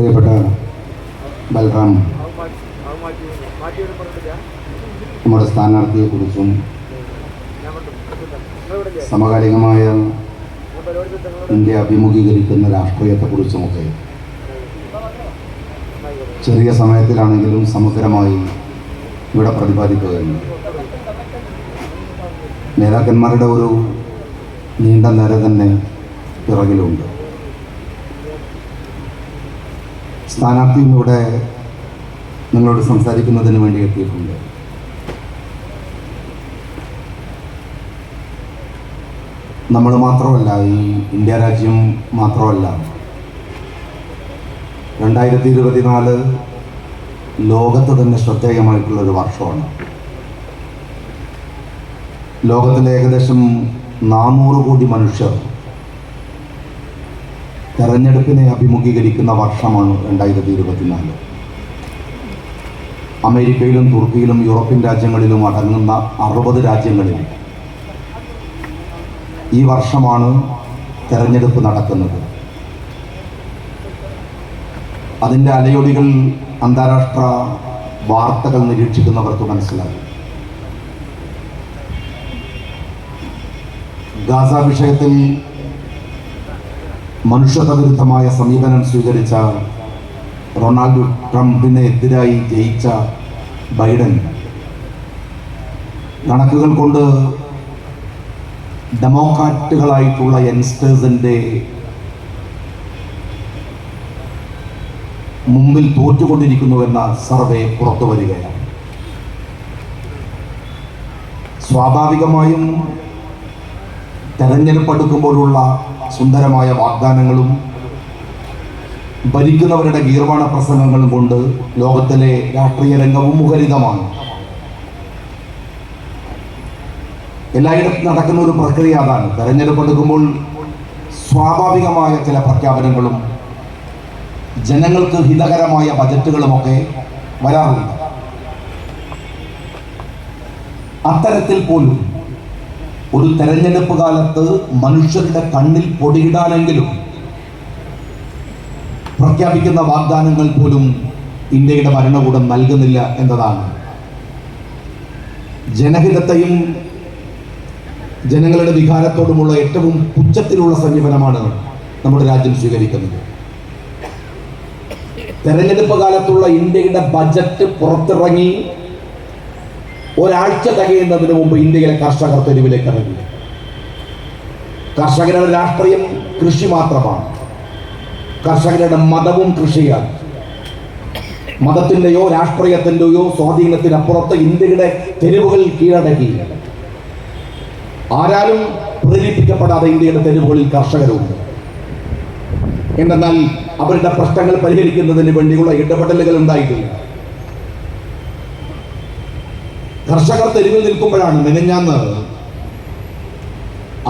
പ്രിയപ്പെട്ട ബൽറാം, നമ്മുടെ സ്ഥാനാർത്ഥിയെക്കുറിച്ചും സമകാലികമായ ഇന്ത്യ അഭിമുഖീകരിക്കുന്ന രാഷ്ട്രീയത്തെക്കുറിച്ചുമൊക്കെ ചെറിയ സമയത്തിലാണെങ്കിലും സമഗ്രമായി ഇവിടെ പ്രതിപാദിക്കുകയുണ്ട്. നേതാക്കന്മാരുടെ ഒരു നീണ്ട നിര തന്നെ പിറകിലുണ്ട്. സ്ഥാനാർത്ഥിയും ഇവിടെ നിങ്ങളോട് സംസാരിക്കുന്നതിന് വേണ്ടി എത്തിയിട്ടുണ്ട്. നമ്മൾ മാത്രമല്ല, ഈ ഇന്ത്യ രാജ്യം മാത്രമല്ല, 2024 ലോകത്ത് തന്നെ ശ്രദ്ധേയമായിട്ടുള്ളൊരു വർഷമാണ്. ലോകത്തിലെ ഏകദേശം 400 കോടി മനുഷ്യർ തെരഞ്ഞെടുപ്പിനെ അഭിമുഖീകരിക്കുന്ന വർഷമാണ് 2024. അമേരിക്കയിലും തുർക്കിയിലും യൂറോപ്യൻ രാജ്യങ്ങളിലും അടങ്ങുന്ന 60 രാജ്യങ്ങളിൽ ഈ വർഷമാണ് തെരഞ്ഞെടുപ്പ് നടക്കുന്നത്. അതിൻ്റെ അലയൊലികൾ അന്താരാഷ്ട്ര വാർത്തകൾ നിരീക്ഷിക്കുന്നവർക്ക് മനസ്സിലാകും. ഗാസ വിഷയത്തിൽ മനുഷ്യത്വവിരുദ്ധമായ സമീപനം സ്വീകരിച്ച ഡൊണാൾഡ് ട്രംപിന് എതിരായി ജയിച്ച ബൈഡൻ കണക്കുകൾ കൊണ്ട് ഡെമോക്രാറ്റുകളായിട്ടുള്ള യങ്സ്റ്റേഴ്സിൻ്റെ മുമ്പിൽ തോറ്റുകൊണ്ടിരിക്കുന്നുവെന്ന സർവേ പുറത്തു വരികയാണ്. സ്വാഭാവികമായും തെരഞ്ഞെടുപ്പ് അടുക്കുമ്പോഴുള്ള സുന്ദരമായ വാഗ്ദാനങ്ങളും ഭരിക്കുന്നവരുടെ ഗീർവാണ പ്രസംഗങ്ങളും കൊണ്ട് ലോകത്തിലെ രാഷ്ട്രീയ രംഗവും മുഖരിതമാണ്. എല്ലായിടത്തും നടക്കുന്ന ഒരു പ്രക്രിയ അതാണ്. തെരഞ്ഞെടുപ്പ് എടുക്കുമ്പോൾ സ്വാഭാവികമായ ചില പ്രഖ്യാപനങ്ങളും ജനങ്ങൾക്ക് ഹിതകരമായ ബജറ്റുകളുമൊക്കെ വരാറുണ്ട്. അത്തരത്തിൽ പോലും ഒരു തെരഞ്ഞെടുപ്പ് കാലത്ത് മനുഷ്യരുടെ കണ്ണിൽ പൊടിയിടാനെങ്കിലും പ്രഖ്യാപിക്കുന്ന വാഗ്ദാനങ്ങൾ പോലും ഇന്ത്യയുടെ ഭരണകൂടം നൽകുന്നില്ല എന്നതാണ്. ജനഹിതത്തെയും ജനങ്ങളുടെ വികാരത്തോടുമുള്ള ഏറ്റവും ഉച്ചത്തിലുള്ള സമീപനമാണ് നമ്മുടെ രാജ്യം സ്വീകരിക്കുന്നത്. തെരഞ്ഞെടുപ്പ് കാലത്തുള്ള ഇന്ത്യയുടെ ബജറ്റ് പുറത്തിറങ്ങി ഒരാഴ്ച തികയുന്നതിന് മുമ്പ് ഇന്ത്യയിലെ കർഷകർ തെരുവിലേക്ക് ഇറങ്ങി. കർഷകരുടെ രാഷ്ട്രീയം കൃഷി മാത്രമാണ്. കർഷകരുടെ മതവും കൃഷിയാണ്. മതത്തിൻ്റെയോ രാഷ്ട്രീയത്തിൻ്റെയോ സ്വാധീനത്തിനപ്പുറത്ത് ഇന്ത്യയുടെ തെരുവുകൾ കീഴടക്കി. ആരാലും പ്രേരിപ്പിക്കപ്പെടാതെ ഇന്ത്യയുടെ തെരുവുകളിൽ കർഷകരുണ്ട്. എന്നാൽ അവരുടെ പ്രശ്നങ്ങൾ പരിഹരിക്കുന്നതിന് വേണ്ടിയുള്ള ഇടപെടലുകൾ ഉണ്ടായിട്ടില്ല. കർഷകർ തെരുവിൽ നിൽക്കുമ്പോഴാണ് മെനഞ്ഞാന്ന്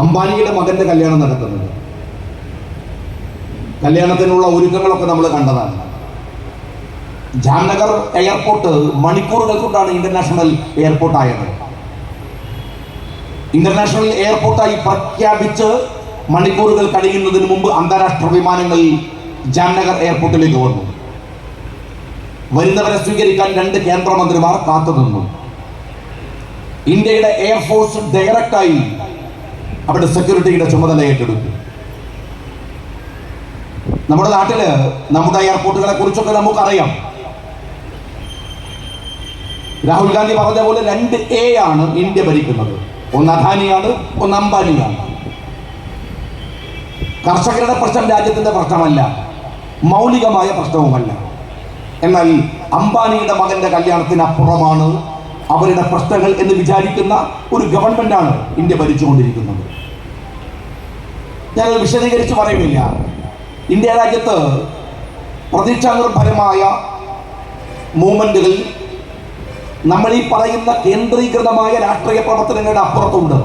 അംബാനിയുടെ മകന്റെ കല്യാണം നടക്കുന്നത്. കല്യാണത്തിനുള്ള ഒരുക്കങ്ങളൊക്കെ നമ്മൾ കണ്ടതാണ്. ജാംനഗർ എയർപോർട്ട് മണിക്കൂറുകൾ കൊണ്ടാണ് ഇന്റർനാഷണൽ എയർപോർട്ടായത്. ഇന്റർനാഷണൽ എയർപോർട്ടായി പ്രഖ്യാപിച്ച് മണിക്കൂറുകൾ കഴിയുന്നതിന് മുമ്പ് അന്താരാഷ്ട്ര വിമാനങ്ങൾ ജാംനഗർ എയർപോർട്ടിലേക്ക് വന്നു. വരുന്നവരെ സ്വീകരിക്കാൻ 2 കേന്ദ്രമന്ത്രിമാർ കാത്തുനിന്നു. ഇന്ത്യയുടെ എയർഫോഴ്സ് ഡയറക്റ്റായി അവിടെ സെക്യൂരിറ്റിയുടെ ചുമതല ഏറ്റെടുത്തു. നമ്മുടെ നാട്ടില് നമ്മുടെ എയർപോർട്ടുകളെ കുറിച്ചൊക്കെ നമുക്കറിയാം. രാഹുൽ ഗാന്ധി പറഞ്ഞ പോലെ 2 A ആണ് ഇന്ത്യ ഭരിക്കുന്നത്. ഒന്ന് അദാനിയാണ്, ഒന്ന് അംബാനിയാണ്. കർഷകരുടെ പ്രശ്നം രാജ്യത്തിന്റെ പ്രശ്നമല്ല, മൗലികമായ പ്രശ്നവുമല്ല. എന്നാൽ അംബാനിയുടെ മകന്റെ കല്യാണത്തിനപ്പുറമാണ് അവരുടെ പ്രശ്നങ്ങൾ എന്ന് വിചാരിക്കുന്ന ഒരു ഗവൺമെന്റാണ് ഇന്ത്യ ഭരിച്ചുകൊണ്ടിരിക്കുന്നത്. ഞാനത് വിശദീകരിച്ച് പറയുന്നില്ല. ഇന്ത്യ രാജ്യത്ത് പ്രതീക്ഷാനിർഭരമായ മൂവ്മെന്റുകൾ നമ്മൾ ഈ പറയുന്ന കേന്ദ്രീകൃതമായ രാഷ്ട്രീയ പ്രവർത്തനങ്ങളുടെ അപ്പുറത്തുണ്ട്.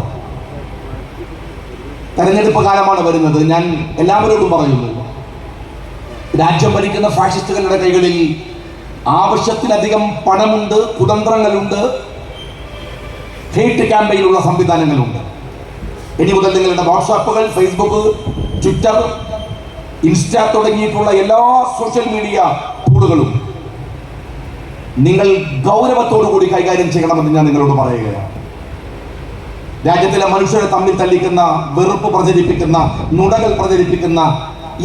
തെരഞ്ഞെടുപ്പ് കാലമാണ് വരുന്നത്. ഞാൻ എല്ലാവരോടും പറയുന്നു, രാജ്യം ഭരിക്കുന്ന ഫാഷിസ്റ്റുകളുടെ കൈകളിൽ ആവശ്യത്തിലധികം പണമുണ്ട്, കുതന്ത്രങ്ങളുണ്ട്, ഹേറ്റ് ക്യാമ്പയിനുള്ള സംവിധാനങ്ങളുണ്ട്. ഇനി മുതൽ നിങ്ങളുടെ വാട്സാപ്പുകൾ, ഫേസ്ബുക്ക്, ട്വിറ്റർ ഇൻസ്റ്റാ തുടങ്ങിയിട്ടുള്ള എല്ലാ സോഷ്യൽ മീഡിയ ടൂളുകളും നിങ്ങൾ ഗൗരവത്തോടു കൂടി കൈകാര്യം ചെയ്യണമെന്ന് ഞാൻ നിങ്ങളോട് പറയുകയാണ്. രാജ്യത്തിലെ മനുഷ്യരെ തമ്മിൽ തല്ലിക്കുന്ന, വെറുപ്പ് പ്രചരിപ്പിക്കുന്ന, നുണകൾ പ്രചരിപ്പിക്കുന്ന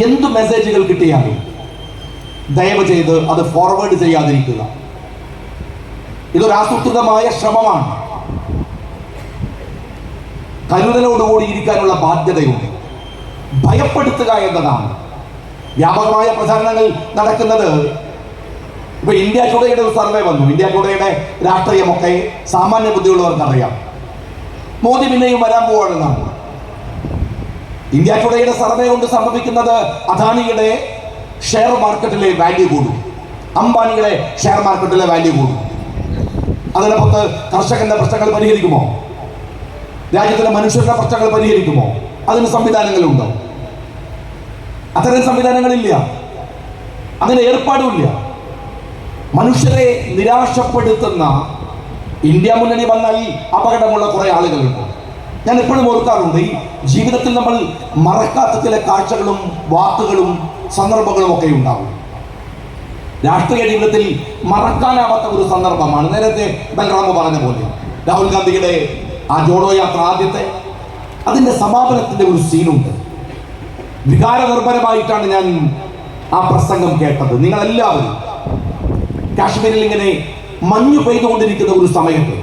എന്ത് മെസ്സേജുകൾ കിട്ടിയാലും ദയവ് ചെയ്ത് അത് ഫോർവേഡ് ചെയ്യാതിരിക്കുക. ഇതൊരു ആസൂത്രിതമായ ശ്രമമാണ്. കരുതലോടുകൂടി ഇരിക്കാനുള്ള ബാധ്യതയുണ്ട്. ഭയപ്പെടുത്തുക എന്നതാണ്. വ്യാപകമായ പ്രചാരണങ്ങൾ നടക്കുന്നത്. ഇപ്പൊ ഇന്ത്യ ടുഡേയുടെ ഒരു സർവേ വന്നു. ഇന്ത്യ ടുഡേയുടെ രാഷ്ട്രീയമൊക്കെ സാമാന്യ ബുദ്ധിയുള്ളവർക്ക് അറിയാം. മോദി പിന്നെയും വരാൻ പോവാണെന്നാണ്. ഇന്ത്യ ടുഡേയുടെ സർവേ കൊണ്ട് സംഭവിക്കുന്നത് അദാനിയുടെ ഷെയർ മാർക്കറ്റിലെ വാല്യൂ കൂടും, അംബാനിയുടെ ഷെയർ മാർക്കറ്റിലെ വാല്യൂ കൂടും. അതിനകത്ത് കർഷകന്റെ പ്രശ്നങ്ങൾ പരിഹരിക്കുമോ? രാജ്യത്തിലെ മനുഷ്യരുടെ പ്രശ്നങ്ങൾ പരിഹരിക്കുമോ? അതിന് സംവിധാനങ്ങളുണ്ടോ? അത്തരം സംവിധാനങ്ങളില്ല, അങ്ങനെ ഏർപ്പാടുമില്ല. മനുഷ്യരെ നിരാശപ്പെടുത്തുന്ന ഇന്ത്യ മുന്നണി വന്നാൽ അപകടമുള്ള കുറെ ആളുകളുണ്ട്. ഞാൻ എപ്പോഴും ഓർക്കാറുണ്ട്, ഈ ജീവിതത്തിൽ നമ്മൾ മറക്കാത്ത ചില കാഴ്ചകളും വാക്കുകളും സന്ദർഭങ്ങളും ഒക്കെ ഉണ്ടാവും. രാഷ്ട്രീയ ജീവിതത്തിൽ മറക്കാനാവാത്ത ഒരു സന്ദർഭമാണ് നേരത്തെ ബൽറാമ പറഞ്ഞ പോലെ രാഹുൽ ഗാന്ധിയുടെ ആ ജോഡോ യാത്ര ആദ്യത്തെ അതിന്റെ സമാപനത്തിന്റെ ഒരു സീനുണ്ട്. വികാരനിർഭരമായിട്ടാണ് ഞാൻ ആ പ്രസംഗം കേട്ടത്. നിങ്ങളെല്ലാവരും കാശ്മീരിൽ ഇങ്ങനെ മഞ്ഞു പെയ്തുകൊണ്ടിരിക്കുന്ന ഒരു സമയത്ത്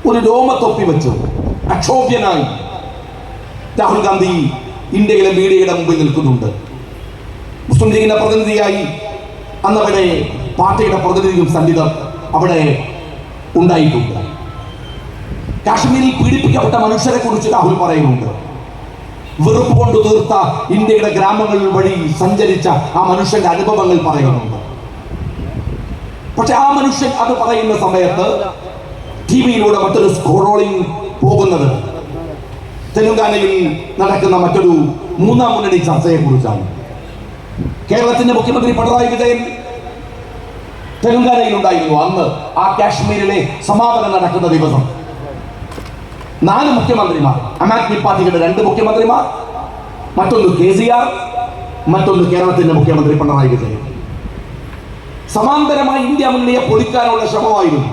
ഒരു രോമത്തൊപ്പി വെച്ച് അക്ഷോഭ്യനായി രാഹുൽ ഗാന്ധി ഇന്ത്യയിലെ മീഡിയയുടെ മുമ്പിൽ നിൽക്കുന്നുണ്ട്. മുസ്ലിം ലീഗിന്റെ പ്രതിനിധിയായി അന്നവിടെ പാർട്ടിയുടെ പ്രതിനിധിയും സന്നിധം അവിടെ ഉണ്ടായിട്ടുണ്ട്. കാശ്മീരിൽ പീഡിപ്പിക്കപ്പെട്ട മനുഷ്യരെ കുറിച്ച് രാഹുൽ പറയുന്നുണ്ട്. വെറുപ്പ് കൊണ്ട് തീർത്ത ഇന്ത്യയുടെ ഗ്രാമങ്ങൾ വഴി സഞ്ചരിച്ച ആ മനുഷ്യന്റെ അനുഭവങ്ങൾ പറയുന്നുണ്ട്. പക്ഷെ ആ മനുഷ്യൻ അത് പറയുന്ന സമയത്ത് ടിവിയിലൂടെ മറ്റൊരു സ്ക്രോളിംഗ് പോകുന്നത് തെലുങ്കാനയിൽ നടക്കുന്ന മറ്റൊരു മൂന്നാം മുന്നണി ചർച്ചയെ കുറിച്ചാണ്. കേരളത്തിന്റെ മുഖ്യമന്ത്രി പിണറായി വിജയൻ തെലുങ്കാനയിൽ ഉണ്ടായിരുന്നു. അന്ന് ആ കാശ്മീരിലെ സമാപനം നടക്കുന്ന ദിവസം 4 മുഖ്യമന്ത്രിമാർ, ആം ആദ്മി പാർട്ടിയുടെ 2 മുഖ്യമന്ത്രിമാർ, മറ്റൊന്ന് KCR, മറ്റൊന്ന് കേരളത്തിന്റെ മുഖ്യമന്ത്രി പിണറായി വിജയൻ. സമാന്തരമായി ഇന്ത്യ മുന്നണിയെ പൊളിക്കാനുള്ള ശ്രമമായിരുന്നു.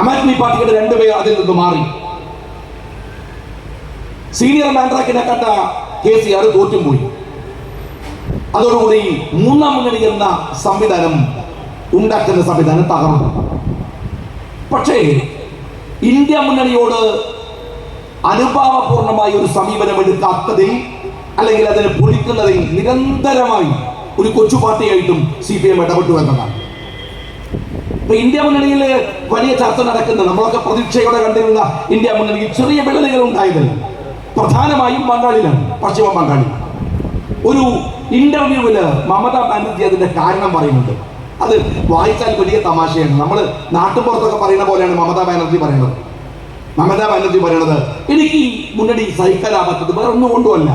ആം ആദ്മി പാർട്ടിയുടെ 2 പേർ അതിൽ നിന്ന് മാറി. സീനിയർ മാൻഡ്രാക്കിനെ കണ്ട KCR തോറ്റും പോയി. അതോടുകൂടി മൂന്നാം മുന്നണി എന്ന സംവിധാനം ഉണ്ടാക്കുന്ന സംവിധാനം തകർന്നു. പക്ഷേ ഇന്ത്യ മുന്നണിയോട് അനുഭാവപൂർണമായ ഒരു സമീപനം എടുക്കാത്തതിൽ അല്ലെങ്കിൽ അതിനെ പൊളിക്കുന്നതിൽ നിരന്തരമായി ഒരു കൊച്ചു പാർട്ടിയായിട്ടും CPM ഇടപെട്ടു എന്നതാണ്. ഇപ്പൊ ഇന്ത്യ മുന്നണിയിൽ വലിയ ചർച്ച നടക്കുന്നത്, നമ്മളൊക്കെ പ്രതീക്ഷയോടെ കണ്ടിരുന്ന ഇന്ത്യ മുന്നണിയിൽ ചെറിയ വിള്ളലുകൾ ഉണ്ടായതല്ല. പ്രധാനമായും ബംഗാളിലാണ്, പശ്ചിമ ബംഗാളിൽ. ഒരു ഇന്റർവ്യൂവില് മമതാ ബാനർജി അതിന്റെ കാരണം പറയുന്നുണ്ട്. അത് വായിച്ചാൽ വലിയ തമാശയാണ്. നമ്മൾ നാട്ടുപുറത്തൊക്കെ പറയുന്ന പോലെയാണ് മമതാ ബാനർജി പറയുന്നത്. മമതാ ബാനർജി പറയുന്നത്, എനിക്ക് ഈ മുന്നണി സഹിക്കാനാവാത്തത് വേറെ ഒന്നും കൊണ്ടുമല്ല.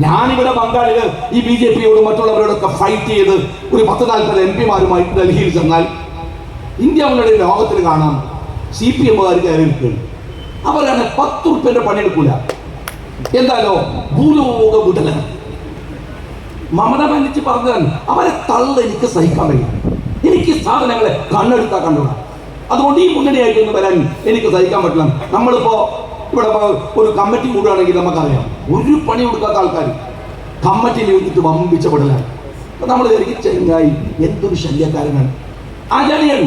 ഞാനിവിടെ ബംഗാളില് ഈ BJPയോടും മറ്റുള്ളവരോടൊക്കെ ഫൈറ്റ് ചെയ്ത് ഒരു 10-40 MP ഡൽഹിയിൽ ചെന്നാൽ ഇന്ത്യ മുന്നണി ലോകത്തിൽ കാണാം. CPMകാർ കയറി നിൽക്കുകയാണ്. അവരാണ് 10 ഉറുപ്പ്യന്റെ പണിയെടുക്കൂല. എന്തായാലോ ഭൂലോക വിടലാണ്. മമതാ ബാനർജി പറഞ്ഞതാണ്, അവരെ തള്ള എനിക്ക് സഹിക്കാൻ കഴിയും. എനിക്ക് സാധനങ്ങളെ കണ്ണെടുത്താൽ കണ്ടുകൂടാ. അതുകൊണ്ട് ഈ മുന്നണിയായിട്ടൊന്നും വരാൻ എനിക്ക് സഹിക്കാൻ പറ്റില്ല. നമ്മളിപ്പോ ഇവിടെ ഒരു കമ്മിറ്റി കൂടുകയാണെങ്കിൽ നമുക്കറിയാം, ഒരു പണി കൊടുക്കാത്ത ആൾക്കാർ കമ്മിറ്റിയിൽ ഇരുന്നിട്ട് വമ്പിച്ചപ്പെടലാണ്. നമ്മൾ ചെങ്ങായി എന്തൊരു ശല്യക്കാരനാണ്. ആചാര്യൻ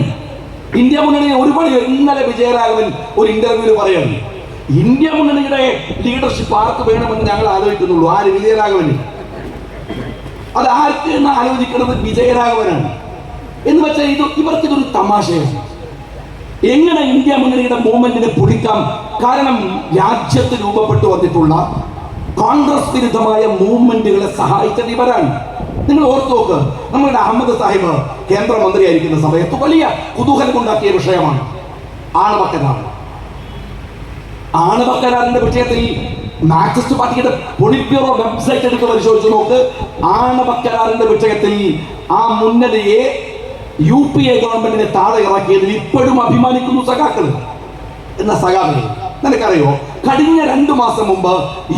ഇന്ത്യ മുന്നണിയെ ഒരു പണി. ഇന്നലെ വിജയരാഘവൻ ഒരു ഇന്റർവ്യൂവിൽ പറയാണ്, ഇന്ത്യ മുന്നണിയുടെ ലീഡർഷിപ്പ് ആർക്ക് വേണമെന്ന് ഞങ്ങൾ ആലോചിക്കുന്നുള്ളൂ. ആര്? വിജയരാഘവന്. അത് ആർക്ക് എന്ന് ആലോചിക്കുന്നത് വിജയരാഘവനാണ്. എന്ന് വെച്ചാൽ ഇവർക്കിതൊരു തമാശയാണ്. എങ്ങനെ ഇന്ത്യ മുന്നണിയുടെ മൂവ്മെന്റിനെ പൊളിക്കാം? കാരണം രാജ്യത്ത് രൂപപ്പെട്ടു വന്നിട്ടുള്ള കോൺഗ്രസ് വിരുദ്ധമായ മൂവ്മെന്റുകളെ സഹായിച്ചത് ഇവരാണ്. നിങ്ങൾ ഓർത്തു നോക്ക്, നമ്മളുടെ അഹമ്മദ് സാഹിബ് കേന്ദ്രമന്ത്രിയായിരിക്കുന്ന സമയത്ത് വലിയ കുതൂഹലമുണ്ടാക്കിയ വിഷയമാണ് ആണവ കരാർ. ആണവ കരാറിന്റെ വിഷയത്തിൽ മാർക്സിസ്റ്റ് പാർട്ടിയുടെ പൊളിറ്റ് ബ്യൂറോ വെബ്സൈറ്റ് എടുത്ത് പരിശോധിച്ച് നോക്ക്. ആണവ കരാറിന്റെ വിഷയത്തിൽ ആ മുന്നണിയെ UPA ഗവൺമെന്റിനെ താഴെ ഇറക്കിയതിൽ ഇപ്പോഴും അഭിമാനിക്കുന്നു സഖാക്കൾ. എന്ന സഖാക്കൾ നിനക്കറിയോ, കഴിഞ്ഞ 2 മാസം മുമ്പ്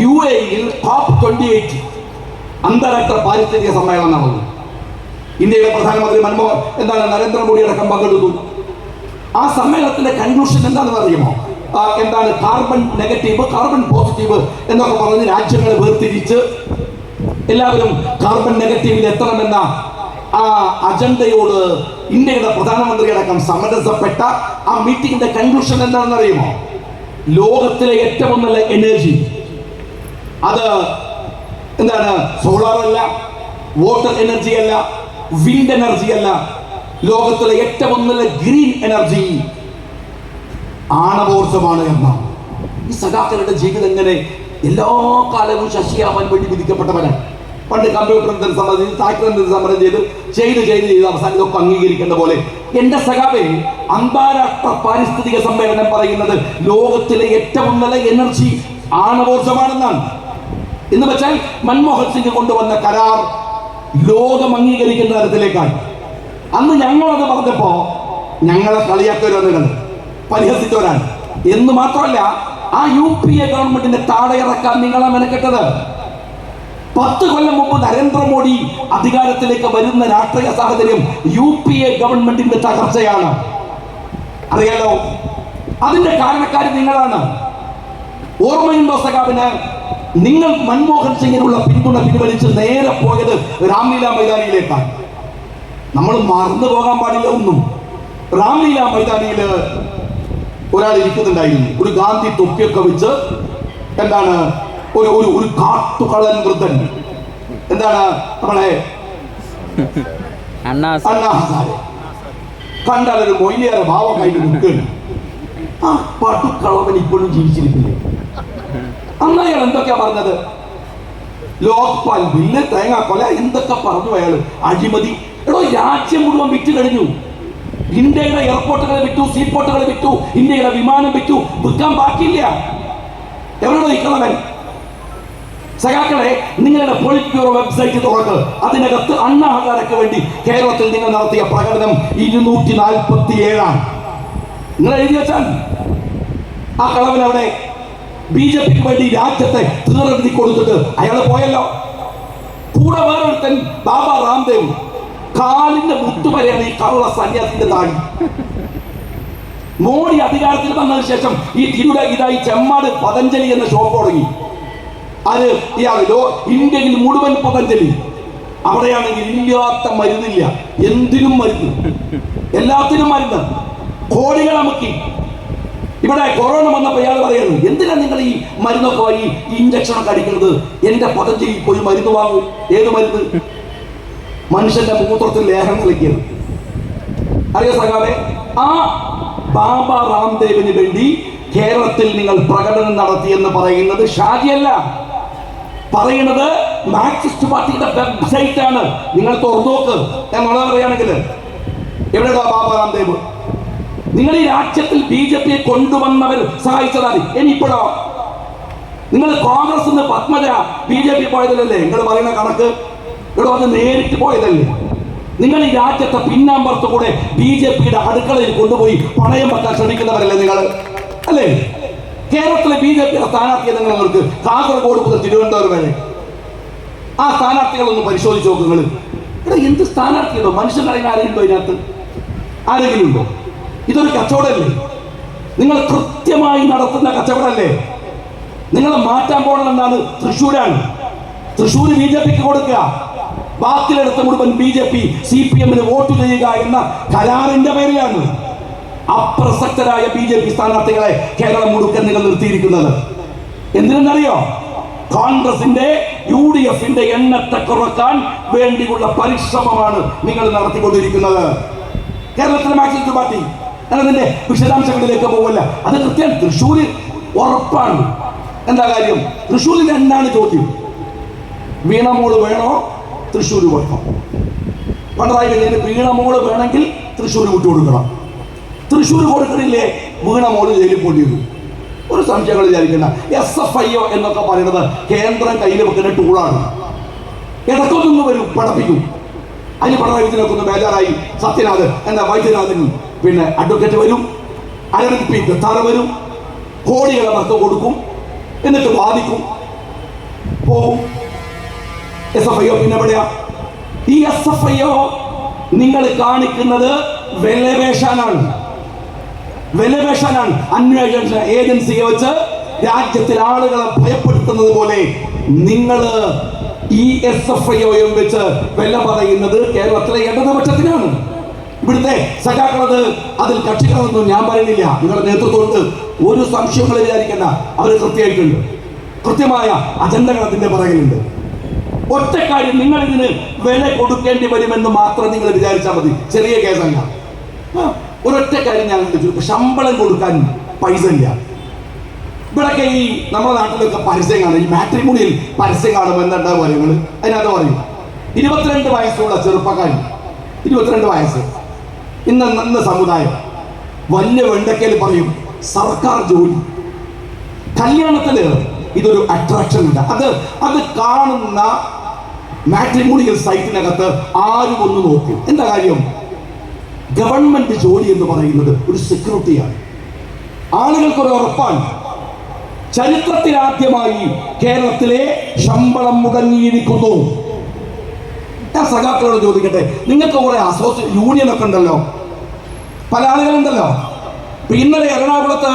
UAE-യിൽ COP28 അന്താരാഷ്ട്ര പാരിസ്ഥിതിക സമ്മേളനം നടന്നു. ഇന്ത്യയുടെ പ്രധാനമന്ത്രി നരേന്ദ്രമോദി അടക്കം പങ്കെടുത്തു. ആ സമ്മേളനത്തിന്റെ കൺക്ലൂഷൻ എന്താണെന്ന് അറിയുമോ? എന്താണ് കാർബൺ നെഗറ്റീവ്, കാർബൺ പോസിറ്റീവ് എന്നൊക്കെ പറഞ്ഞ് രാജ്യങ്ങളെ വേർതിരിച്ച് എല്ലാവരും കാർബൺ നെഗറ്റീവിൽ എത്തണമെന്ന ആ അജണ്ടയോട് ഇന്ത്യയുടെ പ്രധാനമന്ത്രി അടക്കം സമരസപ്പെട്ട ആ മീറ്റിംഗിന്റെ കൺക്ലൂഷൻ എന്താണെന്ന് അറിയുമോ? ലോകത്തിലെ ഏറ്റവും നല്ല എനർജി അത് എന്താണ്? സോളാർ അല്ല, വാട്ടർ എനർജി അല്ല, വിൻഡ് എനർജി അല്ല. ലോകത്തിലെ ഏറ്റവും നല്ല ഗ്രീൻ എനർജി ആണവോർജമാണ് എന്നാണ്. ഈ സഖാക്കളുടെ ജീവിതം എങ്ങനെ എല്ലാ കാലവും ശശിയാവാൻ വേണ്ടി വിധിക്കപ്പെട്ടവരാണ്. പണ്ട് കമ്പ്യൂട്ടർ സംബന്ധിച്ച് ട്രാക്ടർ സമരം ചെയ്ത് അവസാനം ഇതൊക്കെ അംഗീകരിക്കേണ്ട പോലെ എന്റെ സഖാവെ, അന്താരാഷ്ട്ര പാരിസ്ഥിതിക സമ്മേളനം പറയുന്നത് ലോകത്തിലെ ഏറ്റവും നല്ല എനർജി ആണവോർജമാണെന്നാണ്. എന്ന് വെച്ചാൽ മൻമോഹൻ സിംഗ് കൊണ്ടുവന്ന കരാർ ലോകം അംഗീകരിക്കുന്ന തരത്തിലേക്കാണ്. അന്ന് ഞങ്ങളത് പറഞ്ഞപ്പോ ഞങ്ങളെ കളിയാക്കവരാണ്, പരിഹസിച്ചവരാണ്. എന്ന് മാത്രമല്ല, ആ UPA ഗവൺമെന്റിനെ താഴെ ഇറക്കാൻ നിങ്ങളെ മെനക്കെട്ടത്. 10 കൊല്ലം മുമ്പ് നരേന്ദ്രമോദി അധികാരത്തിലേക്ക് വരുന്ന രാഷ്ട്രീയ സാഹചര്യം UPA ഗവൺമെന്റിന്റെ തകർച്ചയാണ്. അറിയാലോ, അതിന്റെ കാരണക്കാർ നിങ്ങളാണ്. ഓർമ്മയുണ്ടോ സഖാവിന്? നിങ്ങൾ മൻമോഹൻ സിംഗിനുള്ള പിന്തുണ പിൻവലിച്ച് നേരെ പോയത് രാംലീല മൈതാനിയിലേക്കാണ്. നമ്മൾ മറന്നു പോകാൻ പാടില്ല ഒന്നും. രാംലീല മൈതാനിയില് ഒരാൾ ഇരിക്കുന്നുണ്ടായിരുന്നു, ഒരു ഗാന്ധി തൊപ്പിയൊക്കെ വെച്ച്. എന്താണ്? ഒരു കാട്ടുകളൻ വൃദ്ധൻ. എന്താണ്? നമ്മളെ അണ്ണാ ഹസാരെ കണ്ടാൽ ഒരു മൊയ്ലിയാരെ ഭാവമായിട്ട് നിൽക്കുകയാണ്. ആ പട്ടുകളവൻ ഇപ്പോഴും ജീവിച്ചിരിക്കില്ലേ? അന്ന് അയാൾ എന്തൊക്കെയാ പറഞ്ഞത്? ലോക്പാൽ ബില്ല്, തേങ്ങാക്കൊല, എന്തൊക്കെ പറഞ്ഞു അയാൾ. അഴിമതി. എടോ, രാജ്യം മുഴുവൻ വിറ്റ് കഴിഞ്ഞു. ഇന്ത്യയുടെ എയർപോർട്ടുകളെ വിറ്റു, സീപോർട്ടുകളെ വിറ്റു, ഇന്ത്യയുടെ വിമാനം വിറ്റു. വിൽക്കാൻ ബാക്കിയില്ല. എവിടെയോ നിൽക്കുന്നവൻ. സഖാക്കളെ, നിങ്ങളുടെ പൊളിറ്റ് ബ്യൂറോ വെബ്സൈറ്റ് തുറക്ക്. അതിനകത്ത് അണ്ണാ ഹസാരയ്ക്ക് വേണ്ടി കേരളത്തിൽ നിങ്ങൾ നടത്തിയ പ്രകടനം 247 നിങ്ങൾ എഴുതി വെച്ചാൽ. ആ കളവൻ അവിടെ BJPക്ക് വേണ്ടി രാജ്യത്തെ തീർത്തി കൊടുത്തിട്ട് അയാൾ പോയല്ലോ. കൂടെ വേറൊരുത്തൻ ബാബ രാംദേവ്, കാലിന്റെ മുട്ടുവരെയാണ് ഈ കള്ള സന്യാസിന്റെ താഴി. മോഡി അധികാരത്തിൽ വന്നതിന് ശേഷം ഈ തിരുവനന്തപുരം ചെമ്മാട് പതഞ്ജലി എന്ന ഷോപ്പ് തുടങ്ങി. അത് ഇയാളോ ഇന്ത്യയിൽ മുഴുവൻ പതഞ്ജലി. അവിടെയാണെങ്കിൽ ഇല്ലാത്ത മരുന്നില്ല, എന്തിനും മരുന്ന്, എല്ലാത്തിനും മരുന്ന്, കോടികൾ അമുക്കി. ഇവിടെ കൊറോണ വന്നപ്പോൾ ഇയാൾ പറയുന്നു, എന്തിനാ നിങ്ങൾ ഈ മരുന്നൊക്കെ ഈ ഇഞ്ചക്ഷനൊക്കെ അടിക്കുന്നത്? എന്റെ പതഞ്ജലി പോയി മരുന്ന് വാങ്ങൂ. ഏത് മരുന്ന്? മനുഷ്യന്റെ മൂത്രത്തിൽ ലേഹം കളിക്കുന്നത്. അറിയോ സഖാവേ? ആ ബാബ രാംദേവിന് വേണ്ടി കേരളത്തിൽ നിങ്ങൾ പ്രകടനം നടത്തിയെന്ന് പറയുന്നത് ഷാജിയല്ല, പറയുന്നത് മാർക്സിസ്റ്റ് പാർട്ടിയുടെ വെബ്സൈറ്റ് ആണ്. നിങ്ങൾ തുറന്നു നോക്ക്. എന്നുള്ളത് പറയുകയാണെങ്കിൽ എവിടെയാ ബാബ രാംദേവ്? നിങ്ങൾ ഈ രാജ്യത്തിൽ BJPയെ കൊണ്ടുവന്നവർ സഹായിച്ചതാണ്. ഇനിയിപ്പോഴോ നിങ്ങൾ കോൺഗ്രസ് നിന്ന് പത്മജ BJP പോയതല്ലേ? നിങ്ങൾ പറയുന്ന കണക്ക് ഇവിടെ അത് നേരിട്ട് പോയതല്ലേ? നിങ്ങൾ ഈ രാജ്യത്തെ പിന്നാമ്പുറത്ത് കൂടെ BJPയുടെ അടുക്കളയിൽ കൊണ്ടുപോയി പണയം വെക്കാൻ ശ്രമിക്കുന്നവരല്ലേ നിങ്ങൾ? അല്ലേ? കേരളത്തിലെ BJPയുടെ സ്ഥാനാർത്ഥിയെ നിങ്ങൾക്ക് കാസർഗോഡ് മുതൽ തിരുവനന്തപുരം വരെ ആ സ്ഥാനാർത്ഥികളൊന്ന് പരിശോധിച്ച് നോക്ക്. നിങ്ങൾ ഇവിടെ എന്ത് സ്ഥാനാർത്ഥിയുണ്ടോ? മനുഷ്യനറിയാൻ ആരെങ്കിലും ഇതിനകത്ത് ആരെങ്കിലും ഉണ്ടോ? ഇതൊരു കച്ചവടമല്ലേ? നിങ്ങൾ കൃത്യമായി നടത്തുന്ന കച്ചവടമല്ലേ? നിങ്ങളെ മാറ്റാൻ പോകണം എന്താണ്? തൃശ്ശൂരാണ്. തൃശ്ശൂർ BJPക്ക് കൊടുക്കുക, ബാക്കിലെടുത്ത മുഴുവൻ BJP CPMന് വോട്ട് ചെയ്യുക എന്ന കരാറിന്റെ പേരിലാണ് അപ്രസക്തരായ BJP സ്ഥാനാർത്ഥികളെ കേരളം മുഴുവൻ നിങ്ങൾ നിർത്തിയിരിക്കുന്നത്. എന്തിനെന്നറിയോ? കോൺഗ്രസിന്റെ UDFന്റെ എണ്ണത്തെ കുറക്കാൻ വേണ്ടിയുള്ള പരിശ്രമമാണ് നിങ്ങൾ നടത്തിക്കൊണ്ടിരിക്കുന്നത്. കേരളത്തിലെ മാർക്സിസ്റ്റ് പാർട്ടി അതിന്റെ വിശദാംശങ്ങളിലേക്ക് പോകല്ല. അത് കൃത്യം തൃശ്ശൂര് ഉറപ്പാണ്. എന്താ കാര്യം? തൃശ്ശൂരിൽ എന്താണ് ചോദ്യം? വീണമോള് വേണോ, തൃശ്ശൂർ കൊടുക്കണം? പിണറായി വിജയന് വീണമോള് വേണമെങ്കിൽ തൃശ്ശൂർ വിട്ടുകൊടുക്കണം. തൃശ്ശൂർ കൊടുക്കണില്ലേ, വീണമോള് ജയിലിൽ പോണ്ടി വരും. ഒരു സംശയങ്ങൾ വിചാരിക്കണ്ട. SFIO എന്നൊക്കെ പറയുന്നത് കേന്ദ്രം കയ്യിൽ വെക്കുന്ന ടൂളാണ്. ഇടക്കൊന്നും വരും, പഠിപ്പിക്കും. അതിന് പിണറായി വിജയനൊക്കെ ഒന്ന് ബേജാറായി. സത്യനാഥ് എന്താ വൈദ്യനാഥൻ പിന്നെ അഡ്വക്കേറ്റ് വരും, അരവിന്ദ് ദത്താർ വരും, കോടികളെ അവർക്ക് കൊടുക്കും, എന്നിട്ട് വാദിക്കും, പോവും. SFIO പിന്നെ എവിടെയാ? ഈ SFIO നിങ്ങൾ കാണിക്കുന്നത് വിലപേശാനാണ്. അന്വേഷണ ഏജൻസിയെ വെച്ച് രാജ്യത്തിൽ ആളുകളെ ഭയപ്പെടുത്തുന്നത് പോലെ നിങ്ങൾ ഈ SFIOയും വെച്ച് വില പറയുന്നത് കേരളത്തിലെ ഇടതുപക്ഷത്തിനാണ്. ഇവിടുത്തെ സഖാക്കളത് അതിൽ കക്ഷികളൊന്നും ഞാൻ പറയുന്നില്ല. നിങ്ങളുടെ നേതൃത്വമുണ്ട്, ഒരു സംശയങ്ങൾ വിചാരിക്കേണ്ട. അവർ കൃത്യമായിട്ടുണ്ട്, കൃത്യമായ അജണ്ടകൾ അതിന്റെ പുറകിലുണ്ട്. ഒറ്റ കാര്യം, നിങ്ങൾ ഇതിന് വില കൊടുക്കേണ്ടി വരുമെന്ന് മാത്രം നിങ്ങൾ വിചാരിച്ചാൽ മതി. ചെറിയ കേസല്ല. ഒരൊറ്റ കാര്യം ഞാൻ ശമ്പളം കൊടുക്കാൻ പൈസ ഇല്ല. ഇവിടൊക്കെ ഈ നമ്മുടെ നാട്ടിലൊക്കെ പരസ്യം കാണും. ഈ മാട്രിമോണിയിൽ പരസ്യം കാണുമ്പോൾ എന്താ പറയുന്നത്? അതിനകത്ത് പറയും 22 വയസ്സുള്ള ചെറുപ്പക്കാരൻ, 22 വയസ്സ്, ഇന്ന് സമുദായം വലിയ വെണ്ടക്കയിൽ പറയും സർക്കാർ ജോലി. കല്യാണത്തിന് ഇതൊരു അട്രാക്ഷൻ ഉണ്ട്. അത് കാണുന്ന മാട്രിമോണിയൽ സൈറ്റിനകത്ത് ആരും ഒന്ന് നോക്കും. എന്താ കാര്യം? ഗവൺമെന്റ് ജോലി എന്ന് പറയുന്നത് ഒരു സെക്യൂരിറ്റിയാണ്, ആളുകൾക്കൊരു ഉറപ്പാണ്. ചരിത്രത്തിൽ ആദ്യമായി കേരളത്തിലെ ശമ്പളം മുടങ്ങിയിരിക്കുന്നു. ഞാൻ സഖാക്കളോട് ചോദിക്കട്ടെ, നിങ്ങൾക്ക് കുറെ യൂണിയൻ ഒക്കെ ഉണ്ടല്ലോ, പല ആളുകളുണ്ടല്ലോ. ഇന്നലെ എറണാകുളത്ത്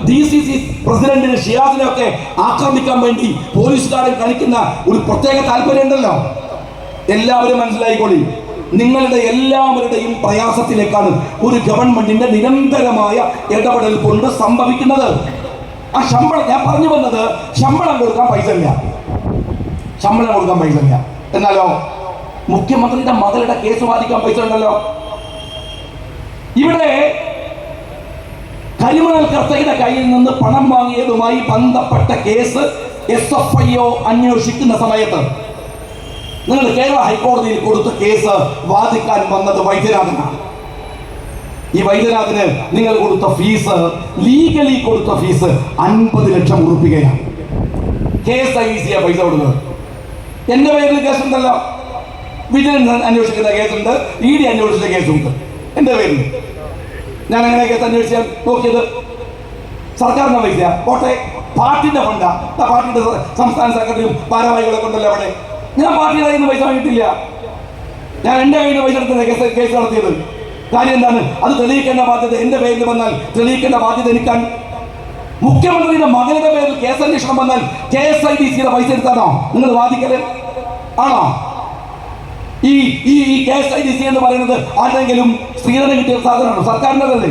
DCC പ്രസിഡന്റിന് ഷിയാസിനെയൊക്കെ ആക്രമിക്കാൻ വേണ്ടി പോലീസുകാരൻ കാണിക്കുന്ന ഒരു പ്രത്യേക താല്പര്യം ഉണ്ടല്ലോ. എല്ലാവരും മനസ്സിലായിക്കൊള്ളി, നിങ്ങളുടെ എല്ലാവരുടെയും പ്രയാസത്തിലേക്കാണ് ഒരു ഗവൺമെന്റിന്റെ നിരന്തരമായ ഇടപെടൽ കൊണ്ട് സംഭവിക്കുന്നത്. ആ ശമ്പളം, ഞാൻ പറഞ്ഞു വന്നത്, ശമ്പളം കൊടുക്കാൻ പൈസ ഇല്ല. എന്നാലോ മുഖ്യമന്ത്രിയുടെ മകളുടെ കേസ് വാദിക്കാൻ പൈസ ഉണ്ടല്ലോ. ഇവിടെ കരിമണൽ കർത്തയുടെ കയ്യിൽ നിന്ന് പണം വാങ്ങിയതുമായി ബന്ധപ്പെട്ട കേസ് SFIO അന്വേഷിക്കുന്ന സമയത്ത് നിങ്ങൾ കേരള ഹൈക്കോടതിയിൽ കൊടുത്ത കേസ് വാദിക്കാൻ വന്നത് വൈദ്യനാഥനാണ്. ഈ വൈദ്യനാഥന് നിങ്ങൾ കൊടുത്ത ഫീസ്, ലീഗലി കൊടുത്ത ഫീസ് 50 ലക്ഷം രൂപയാണ്. KSIDC പൈസ കൊടുക്കുന്നത്. എന്റെ പേരിൽ കേസുണ്ടല്ലോ, വിജിലൻസ് അന്വേഷിക്കുന്ന കേസുണ്ട്, ED അന്വേഷിച്ച കേസുണ്ട് എന്റെ പേരിൽ. ഞാൻ അങ്ങനെ കേസ് അന്വേഷിച്ചാൽ നോക്കിയത് സർക്കാരിന്റെ പൈസ പോട്ടെ, പാർട്ടിന്റെ ഫണ്ടാ. പാർട്ടിയുടെ സംസ്ഥാന സെക്രട്ടറിയും ഭാരവാഹികളെ കൊണ്ടല്ലോ അവിടെ. ഞാൻ പാർട്ടിയുടെ കയ്യിൽ നിന്ന് പൈസ വാങ്ങിയിട്ടില്ല. ഞാൻ എന്റെ കയ്യിൽ നിന്ന് പൈസ എടുത്ത കേസ് നടത്തിയത്. കാര്യം എന്താണ്? അത് തെളിയിക്കേണ്ട ബാധ്യത എന്റെ പേരിൽ വന്നാൽ തെളിയിക്കേണ്ട ബാധ്യത എനിക്കാണ്. മുഖ്യമന്ത്രിയുടെ മകളുടെ പേരിൽ കേസ് അന്വേഷണം വന്നാൽ KSIDCയുടെ പൈസ എടുത്താണോ നിങ്ങൾ വാദിക്കല്? ആണോ? ഈ KSIDC എന്ന് പറയുന്നത് ആരെങ്കിലും സ്ത്രീധനം കിട്ടിയ സാധനമാണോ? സർക്കാരിൻ്റെതല്ലേ.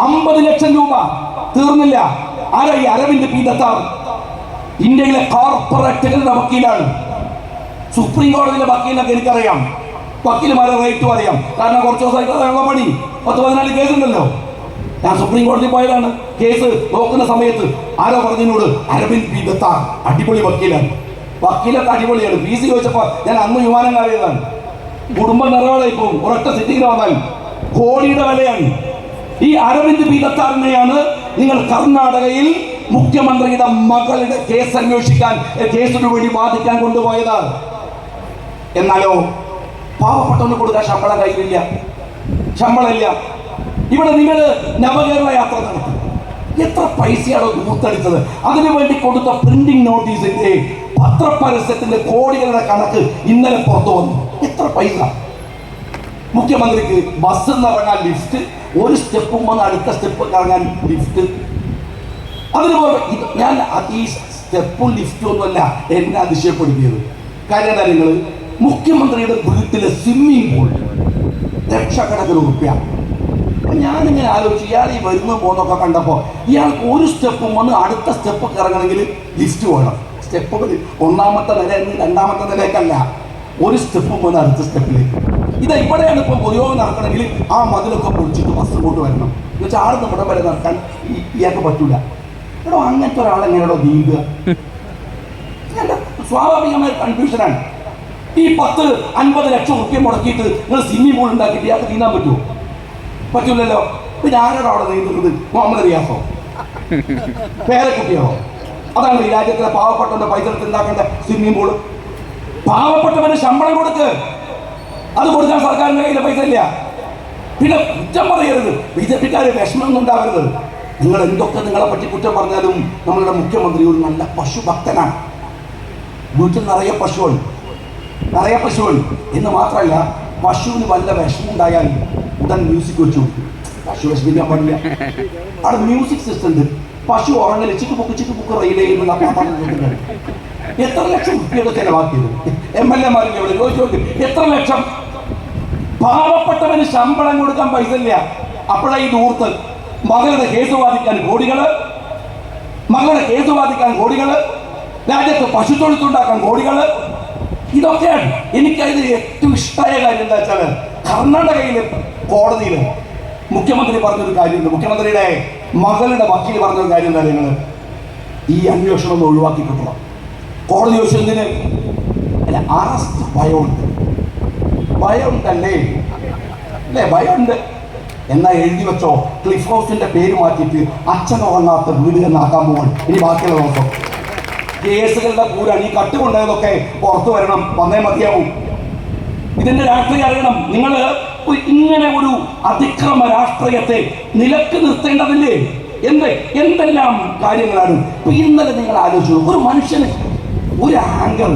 50 ലക്ഷം രൂപ തീർന്നില്ല. ആരാ ഈ അരവിന്ദ് P. ദത്താർ? ഇന്ത്യയിലെ കോർപ്പറേറ്റുകളുടെ വക്കീലാണ്. സുപ്രീം കോടതിയിലെ വക്കീലിനൊക്കെ എനിക്കറിയാം, വക്കീലുമാരെ റേറ്റും അറിയാം. കാരണം കുറച്ച് ദിവസമായിട്ട് പണി 10-14 കേസുണ്ടല്ലോ. ഞാൻ സുപ്രീം കോടതി പോയതാണ്. കേസ് നോക്കുന്ന സമയത്ത് ആരോ പറഞ്ഞതിനോട് അരവിന്ദ് P. ദത്താർ അടിപൊളി വക്കീലാണ്. വക്കീലൊക്കെ അടിപൊളിയാണ്. PC ചോദിച്ചപ്പോ ഞാൻ അന്ന് വിമാനം കയറിയതാണ്. കുടുംബം നിറവേളായി പോകും ഒരൊറ്റ സിറ്റിങ്ങിന് വന്നാൽ. കോടിയുടെ വിലയാണ്. ഈ അരവിന്ദ് P. ദത്താറിനെയാണ് നിങ്ങൾ കർണാടകയിൽ മുഖ്യമന്ത്രിയുടെ മകളുടെ കേസ് അന്വേഷിക്കാൻ, കേസിനു വേണ്ടി വാദിക്കാൻ കൊണ്ടുപോയത്. എന്നാലോ പാവപ്പെട്ടവന് കൊടുക്കാൻ ശമ്പളം കയ്യിലില്ല, ശമ്പളമില്ല. ഇവിടെ നിങ്ങൾ നവകേരള യാത്ര നടത്തി എത്ര പൈസയാണോ ദൂർത്തടിച്ചത്? അതിനു വേണ്ടി കൊടുത്ത പ്രിന്റിംഗ് നോട്ടീസിന്റെ, പത്രപരസ്യത്തിന്റെ കോടികളുടെ കണക്ക് ഇന്നലെ പുറത്തു വന്നു. എത്ര പൈസ? മുഖ്യമന്ത്രിക്ക് ബസ്സിൽ നിന്ന് ഇറങ്ങാൻ ലിഫ്റ്റ്, ഒരു സ്റ്റെപ്പും വന്ന് അടുത്ത സ്റ്റെപ്പ് ഇറങ്ങാൻ ലിഫ്റ്റ്. അതിനുപോലെ ഞാൻ ഈ സ്റ്റെപ്പും ലിഫ്റ്റും ഒന്നുമല്ല എന്നെ അതിശയപ്പെടുത്തിയത്. കാര്യം എന്താ? നിങ്ങൾ മുഖ്യമന്ത്രിയുടെ വീട്ടിലെ സ്വിമ്മിംഗ് പൂൾ ലക്ഷക്കണക്കിന് റുപ്യ. ഞാനിങ്ങനെ ആലോചിച്ചു, ഇയാൾ ഈ വരുന്ന പോകുന്നൊക്കെ കണ്ടപ്പോൾ ഇയാൾക്ക് ഒരു സ്റ്റെപ്പും വന്ന് അടുത്ത സ്റ്റെപ്പ് ഇറങ്ങണമെങ്കിൽ ലിഫ്റ്റ് വേണം. സ്റ്റെപ്പുകൾ ഒന്നാമത്തെ നില രണ്ടാമത്തെ നിലയ്ക്കല്ല, ഒരു സ്റ്റെപ്പും വന്ന് അടുത്ത സ്റ്റെപ്പിലേക്ക്. ഇവിടെയാണ് ഇപ്പോൾ പൊതുയോഗം നടക്കണമെങ്കിൽ ആ മതിലൊക്കെ പൊളിച്ചിട്ട് ബസ് കൊണ്ട് വരണം. എന്നുവെച്ചാൽ ആടുന്ന ഇവിടം വരെ നടക്കാൻ ഇയാൾക്ക് പറ്റൂല. എടോ അങ്ങനത്തെ ഒരാളെങ്ങനെയാണോ നീങ്ങുക? സ്വാഭാവികമായ കൺഫ്യൂഷനാണ്. ഈ 10-50 ലക്ഷം റുപ്യ മുടക്കിയിട്ട് നിങ്ങൾ സ്വിമ്മിംഗ് പൂൾ ഉണ്ടാക്കിയിട്ട് ഇയാൾക്ക് നീന്താൻ പറ്റുമോ? പറ്റൂലല്ലോ. പിന്നെ ആരോട് അവിടെ നീന്തുന്നത്? മുഹമ്മദ് റിയാസോ പേരക്കുട്ടിയോ? അതാണ് ഈ രാജ്യത്തിലെ പാവപ്പെട്ടവന്റെ പൈസ എടുത്ത് ഉണ്ടാക്കേണ്ട സ്വിമ്മിംഗ് പൂള്. പാവപ്പെട്ടവന് ശമ്പളം കൊടുക്ക്, അത് കൊടുക്കാൻ സർക്കാരിന്റെ കയ്യിലെ പൈസ ഇല്ല. പിന്നെ കുറ്റം പറയരുത്, BJPക്കാര് വിഷമമൊന്നും ഉണ്ടാവരുത്. നിങ്ങൾ എന്തൊക്കെ നിങ്ങളെ പറ്റി കുറ്റം പറഞ്ഞാലും നമ്മളുടെ മുഖ്യമന്ത്രി ഒരു നല്ല പശുഭക്തനാണ്. വീട്ടിൽ നിറയെ പശുവാണ്. നിറയെ പശുവുണ്ട് എന്ന് മാത്രമല്ല, പശുവിന് വല്ല വിഷമുണ്ടായാൽ ഉടൻ മ്യൂസിക് വെച്ചു കൊടുക്കും. പശു വിഷമിക്കാൻ പാടില്ല. അവിടെ മ്യൂസിക് സിസ്റ്റം ഉണ്ട്. പശു ഉറങ്ങല് ചിക്ക് റെയിലേ എന്നുള്ള പാട്ടാണ്. എത്ര ലക്ഷം രൂപയുടെ ചെലവാക്കിയത് MLA-മാരിൽ എവിടെ ചോദിച്ചു. എത്ര ലക്ഷം? പാവപ്പെട്ടവന് ശമ്പളം കൊടുക്കാൻ പൈസ ഇല്ല. അപ്പോഴാ ഈ ദൂർത്ത് മകളുടെ കേസ് വാദിക്കാൻ കോടികള്, രാജ്യത്ത് പശുത്തൊഴുത്തുണ്ടാക്കാൻ കോടികള്. ഇതൊക്കെയാണ് എനിക്കതിൽ ഏറ്റവും ഇഷ്ടമായ കാര്യം. എന്താ വെച്ചാൽ കർണാടകയിലെ കോടതിയിൽ മുഖ്യമന്ത്രി പറഞ്ഞൊരു കാര്യമുണ്ട്. മുഖ്യമന്ത്രിയുടെ മകളുടെ വക്കീൽ പറഞ്ഞൊരു കാര്യം എന്താ നിങ്ങൾ ഈ അന്വേഷണം ഒന്ന് ഒഴിവാക്കി കിട്ടണം. കോടതി ചോദിച്ചതിന് അല്ല, അറസ്റ്റ് ഭയമുണ്ടല്ലേ? അല്ലേ, ഭയമുണ്ട്. എന്നാ എഴുതി വെച്ചോ, ക്ലിഫ് ഹൗസിന്റെ പേര് മാറ്റിയിട്ട് അച്ഛനുറങ്ങാത്ത വീട് എന്നാക്കാൻ പോവാൻ ഇനി ബാക്കിയുള്ള ദിവസം. കേസുകളുടെ പൂരാണ്. ഈ കട്ടുകൊണ്ടതൊക്കെ പുറത്തു വന്നേ മതിയാവും. ഇതിന്റെ രാഷ്ട്രീയം അറിയണം. നിങ്ങൾ ഇങ്ങനെ ഒരു അതിക്രമ രാഷ്ട്രീയത്തെ നിലക്ക് നിർത്തേണ്ടതില്ലേ? എന്തെല്ലാം കാര്യങ്ങളാണ്. ഇപ്പൊ ഇന്നലെ നിങ്ങൾ ആലോചിച്ചു, ഒരു മനുഷ്യന് ഒരു ആങ്കർ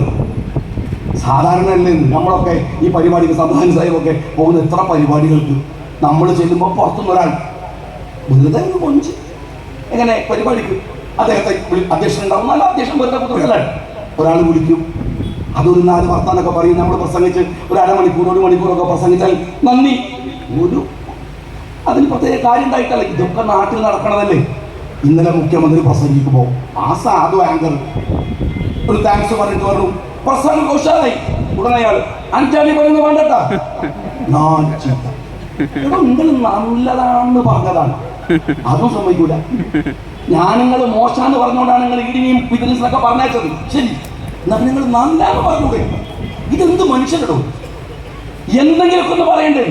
സാധാരണ നമ്മളൊക്കെ ഈ പരിപാടിക്ക് സംവിധാന സാഹിബൊക്കെ പോകുന്ന എത്ര പരിപാടികൾക്ക് നമ്മൾ ചെല്ലുമ്പോൾ പുറത്തുനിന്ന് ഒരാൾ വെറുതെ കൊഞ്ച് എങ്ങനെ പരിപാടിക്ക് അദ്ദേഹത്തെ അധ്യക്ഷൻ ഉണ്ടാവും. നല്ല അധ്യക്ഷൻ വെറുതെ കുതിരലാണ്. ഒരാൾ വിളിക്കും, അതൊരു 4 വർത്താനൊക്കെ പറയും. നമ്മൾ പ്രസംഗിച്ച് ഒരു അരമണിക്കൂർ 1 മണിക്കൂറൊക്കെ പ്രസംഗിച്ചാൽ നന്ദി. അതിന് പ്രത്യേക കാര്യം ഉണ്ടായിട്ടല്ല, ഇതൊക്കെ നാട്ടിൽ നടക്കണതല്ലേ. ഇന്നലെ മുഖ്യമന്ത്രി പ്രസംഗിക്കുമ്പോൾ ആ സാധു ആങ്കർ ഒരു താങ്ക്സ് പറഞ്ഞിട്ട് പറഞ്ഞു, പ്രസംഗം ഉഷാറായി. ഉടനെ അയാൾ അഞ്ചാണി പറയുന്നത് വേണ്ടട്ടാ, നല്ലതാണെന്ന് പറഞ്ഞതാണ്. അതും സമ്മതിക്കൂല. ഞാൻ നിങ്ങൾ മോശാന്ന് പറഞ്ഞുകൊണ്ടാണ് നിങ്ങൾ ഇടിയും ബിസിനസ്സിലൊക്കെ പറഞ്ഞയച്ചത്. ശരി, എന്നാ നിങ്ങൾ നല്ലതെന്ന് പറഞ്ഞൂടെ? ഇതെന്ത് മനുഷ്യരിടോ? എന്തെങ്കിലുമൊക്കെ ഒന്ന് പറയണ്ടേ?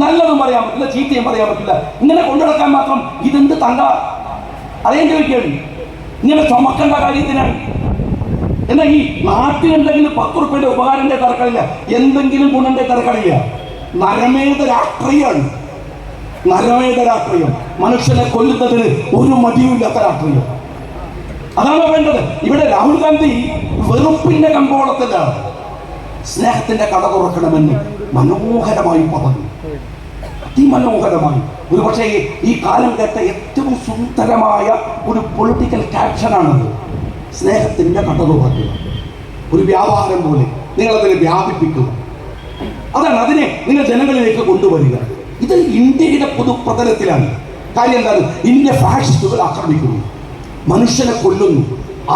നല്ലതും പറയാൻ പറ്റില്ല, ചീത്തയും പറയാൻ പറ്റില്ല. ഇങ്ങനെ കൊണ്ടുനടക്കാൻ മാത്രം ഇതെന്ത് തങ്ക? അറിയാൻ ചോദിക്കുകയാണ്. ഇങ്ങനെ ചുമക്കേണ്ട കാര്യത്തിനാണ്. എന്നാൽ ഈ നാട്ടിലെന്തെങ്കിലും 10 ഉറുപ്പിയുടെ ഉപകാരന്റെ തിരക്കടില്ല, എന്തെങ്കിലും ഗുണന്റെ തിരക്കടില്ല. നരമേധ രാഷ്ട്രീയമാണ്. മനുഷ്യനെ കൊല്ലുന്നതിന് ഒരു മടിയുമില്ലാത്ത രാഷ്ട്രീയം. അതാണ് വേണ്ടത്. ഇവിടെ രാഹുൽ ഗാന്ധി വെറുപ്പിന്റെ കമ്പോളത്തിലാണ് സ്നേഹത്തിന്റെ കട തുറക്കണമെന്ന് മനോഹരമായി പറഞ്ഞു. അതിമനോഹരമായി. ഒരു പക്ഷേ ഈ കാലം കേട്ട ഏറ്റവും സുന്ദരമായ ഒരു പൊളിറ്റിക്കൽ ക്യാപ്ഷനാണത്. സ്നേഹത്തിന്റെ കട തുറക്കുക, ഒരു വ്യാപാരം പോലെ നിങ്ങളതിനെ വ്യാപിപ്പിക്കുക. അതാണ്, അതിനെ നിങ്ങൾ ജനങ്ങളിലേക്ക് കൊണ്ടുവരിക. ഇത് ഇന്ത്യയുടെ പൊതുപ്രതലത്തിലാണ്. കാര്യം എന്താണ്? ഇന്ത്യ ഫാഷിസ്റ്റുകൾ ആക്രമിക്കുന്നു, മനുഷ്യനെ കൊല്ലുന്നു,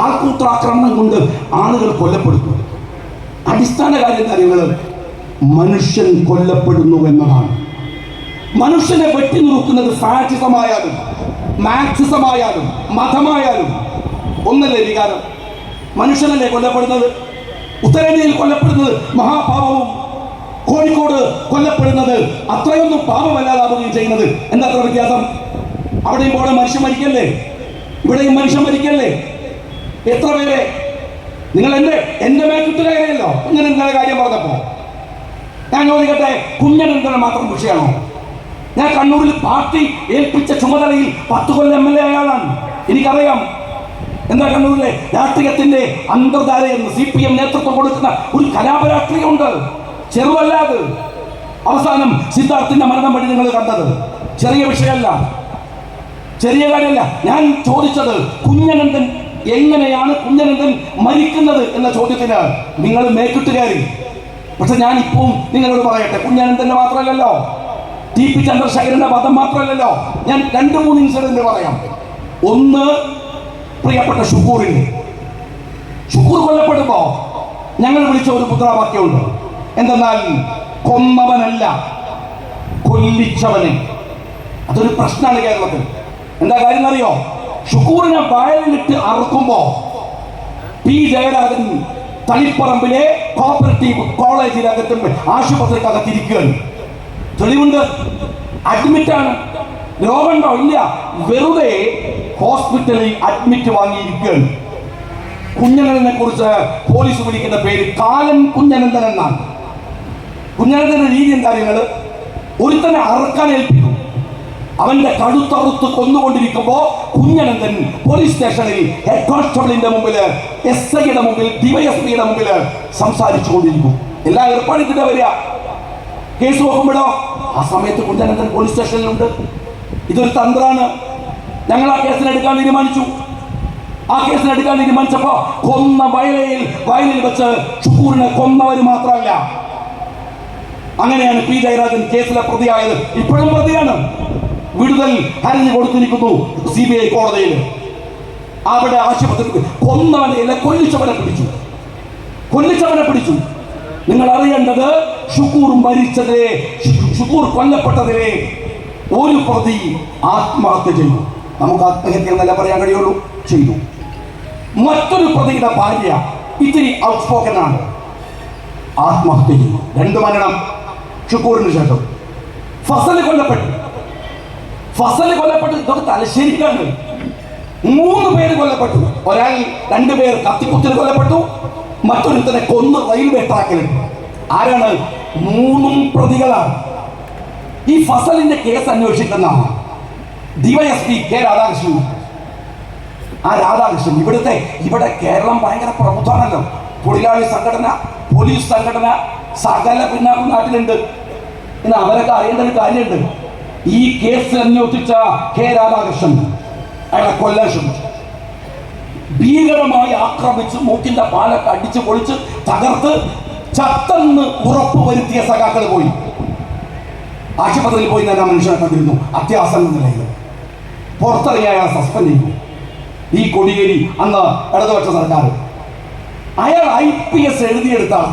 ആൾക്കൂട്ടാക്രമണം കൊണ്ട് ആളുകൾ കൊല്ലപ്പെടുന്നു. അടിസ്ഥാന കാര്യം കാര്യങ്ങൾ മനുഷ്യൻ കൊല്ലപ്പെടുന്നു എന്നതാണ്. മനുഷ്യനെ വെട്ടി നുറുക്കുന്നത് ഫാഷിസമായാലും മാർക്സിസമായാലും മതമായാലും ഒന്നല്ലേ വികാരം. മനുഷ്യനല്ലേ കൊല്ലപ്പെടുന്നത്? ഉത്തരേന്ത്യയിൽ കൊല്ലപ്പെടുന്നത് മഹാപാപവും കോഴിക്കോട് കൊല്ലപ്പെടുന്നത് അത്രയൊന്നും പാപമല്ലാതാവുകയും ചെയ്യുന്നത്. എന്താ അത്ര വ്യത്യാസം? അവിടെയും പോലെ മനുഷ്യൻ മരിക്കല്ലേ, ഇവിടെയും മനുഷ്യൻ മരിക്കല്ലേ? എത്ര പേരെ നിങ്ങൾ എന്റെ മേക്കിട്ട് കയറിയല്ലോ കുഞ്ഞനന്തന്റെ കാര്യം പറഞ്ഞപ്പോ. ഞാൻ ചോദിക്കട്ടെ, കുഞ്ഞനന്തന് മാത്രം വിഷയമാണോ? ഞാൻ കണ്ണൂരിൽ പാർട്ടി ഏൽപ്പിച്ച ചുമതലയിൽ 10 കൊല്ലം MLA ആളാണ്. എനിക്കറിയാം എന്താ കണ്ണൂരിലെ രാഷ്ട്രീയത്തിന്റെ അന്തർധാരയെന്ന്. CPM നേതൃത്വം കൊടുക്കുന്ന ഒരു കലാപരാഷ്ട്രീയമുണ്ട്, ചെറുതല്ലാത്. അവസാനം സിദ്ധാർത്ഥിന്റെ മരണം വഴി നിങ്ങൾ കണ്ടത് ചെറിയ വിഷയമല്ല, ചെറിയ കാര്യമല്ല. ഞാൻ ചോദിച്ചത് കുഞ്ഞനന്തൻ എങ്ങനെയാണ് കുഞ്ഞനന്തൻ മരിക്കുന്നത് എന്ന ചോദ്യത്തിന് നിങ്ങൾ മേക്കിട്ട് കയറി. പക്ഷെ ഞാൻ ഇപ്പം നിങ്ങളോട് പറയട്ടെ, കുഞ്ഞനന്തന്റെ മാത്രമല്ലല്ലോ, TP ചന്ദ്രശേഖരന്റെ വധം മാത്രമല്ലല്ലോ. ഞാൻ 2-3 ഇൻസിഡന്റ് പറയാം. ഒന്ന്, പ്രിയപ്പെട്ട ഷുക്കൂറിന്റെ. ഷുക്കൂർ കൊല്ലപ്പെടുമ്പോ ഞങ്ങൾ വിളിച്ച ഒരു മുദ്രാവാക്യമുണ്ട്. എന്തെന്നാൽ കൊന്നവനല്ല കൊല്ലിച്ചവനെ. അതൊരു പ്രശ്നമാണ് കേരളത്തിൽ. എന്താ കാര്യം എന്നറിയോ? ഷുക്കൂറിനെ വയലിലിട്ട് അറുക്കുമ്പോ P. ജയരാജൻ തളിപ്പറമ്പിലെ കോപ്പറേറ്റീവ് കോളേജിനകത്തും ആശുപത്രിക്കകത്തിരിക്കുകയാണ്. തെളിവുണ്ട്, അഡ്മിറ്റാണ്. രോഗമുണ്ടോ? ഇല്ല. വെറുതെ ഹോസ്പിറ്റലിൽ അഡ്മിറ്റ് വാങ്ങിയിരിക്കുകയാണ്. കുഞ്ഞനന്തനെ കുറിച്ച് പോലീസ് വിളിക്കുന്ന പേര് കാലൻ കുഞ്ഞനന്തൻ എന്നാണ്. കുഞ്ഞനന്തന്റെ രീതി എന്താ? ഒരുത്തനെ അറക്കാൻ ഏൽപ്പിക്കും, അവന്റെ കഴുത്തറുത്ത് കൊന്നുകൊണ്ടിരിക്കുമ്പോ കുഞ്ഞനന്തൻ പോലീസ് സ്റ്റേഷനിൽ ഹെഡ് കോൺസ്റ്റബിളിന്റെ മുമ്പില്, SI-യുടെ മുമ്പിൽ, DYSP-യുടെ മുമ്പിൽ സംസാരിച്ചു കൊണ്ടിരിക്കും. എല്ലാ ഏർപ്പാടിന്റെ വരിക. കേസ് നോക്കുമ്പോഴോ ആ സമയത്ത് കുഞ്ഞനന്തൻ പോലീസ് സ്റ്റേഷനിലുണ്ട്. ഇതൊരു തന്ത്രാണ്. ഞങ്ങൾ ആ കേസിനെടുക്കാൻ തീരുമാനിച്ചു. ആ കേസിനെടുക്കാൻ തീരുമാനിച്ചപ്പോ കൊന്ന വയലിൽ വെച്ച് ഷുക്കൂറിനെ കൊന്നവര് മാത്രമല്ല, അങ്ങനെയാണ് P. ജയരാജൻ കേസിലെ പ്രതിയായത്. ഇപ്പോഴും പ്രതിയാണ്. വിടുതൽ ഹർജി കൊടുത്തിരിക്കുന്നു CBI കോടതിയിൽ. അവിടെ ആശുപത്രി കൊന്നവനെ കൊല്ലിച്ചവനെ പിടിച്ചു. നിങ്ങൾ അറിയേണ്ടത്, ഷുക്കൂർ കൊല്ലപ്പെട്ടതിലെ ഒരു പ്രതി ആത്മഹത്യ ചെയ്തു. നമുക്ക് ആത്മഹത്യ എന്നല്ല പറയാൻ കഴിയുള്ളൂ, ചെയ്തു. മറ്റൊരു പ്രതിയുടെ ഭാര്യ ഇത്തിരി ഔട്ട്സ്പോക്കൻ ആണ്, ആത്മഹത്യ ചെയ്തു. 2 മരണം ഷുക്കൂറിന് ശേഷം. ഫസൽ കൊല്ലപ്പെട്ടു. ഇതൊക്കെ തലശ്ശേരിക്കാണ്. 3 പേര് കൊല്ലപ്പെട്ടു. 2 പേർ കത്തിക്കുത്തിൽ കൊല്ലപ്പെട്ടു, മറ്റൊരുത്തനെ കൊന്ന് റെയിൽവേ ട്രാക്കിലുണ്ട്. ആരാണ്? 3 പ്രതികളാണ്. ഈ ഫസലിന്റെ കേസ് അന്വേഷിക്കുന്ന DYSP K. രാധാകൃഷ്ണൻ. ആ രാധാകൃഷ്ണൻ ഇവിടെ കേരളം ഭയങ്കര പ്രബുദ്ധമാണല്ലോ. തൊഴിലാളി സംഘടന, പോലീസ് സംഘടന, സകല പിന്നാക്കം നാട്ടിലുണ്ട്. ഇന്ന് അവരൊക്കെ അറിയേണ്ട ഒരു കാര്യമുണ്ട്. ഈ കേസ് അന്വേഷിച്ച K. രാധാകൃഷ്ണൻ അയാളെ കൊല്ലാൻ ശ്രമിച്ചു. ഭീകരമായി ആക്രമിച്ച് മൂക്കിന്റെ പാലൊക്കെ അടിച്ച് പൊളിച്ച് തകർത്ത് ചത്തെന്ന് ഉറപ്പ് വരുത്തിയ സഖാക്കൾ പോയി ആശുപത്രിയിൽ പോയി ഞാൻ ആ മനുഷ്യനെ കണ്ടിരുന്നു. അത്യാസന്ന നിലയിൽ പുറത്തിറങ്ങി അയാളെ സസ്പെൻഡ് ചെയ്തു. ഈ കൊടിയേരി അന്ന് ഇടതുപക്ഷ സർക്കാർ. അയാൾ IPS എഴുതിയെടുത്താണ്,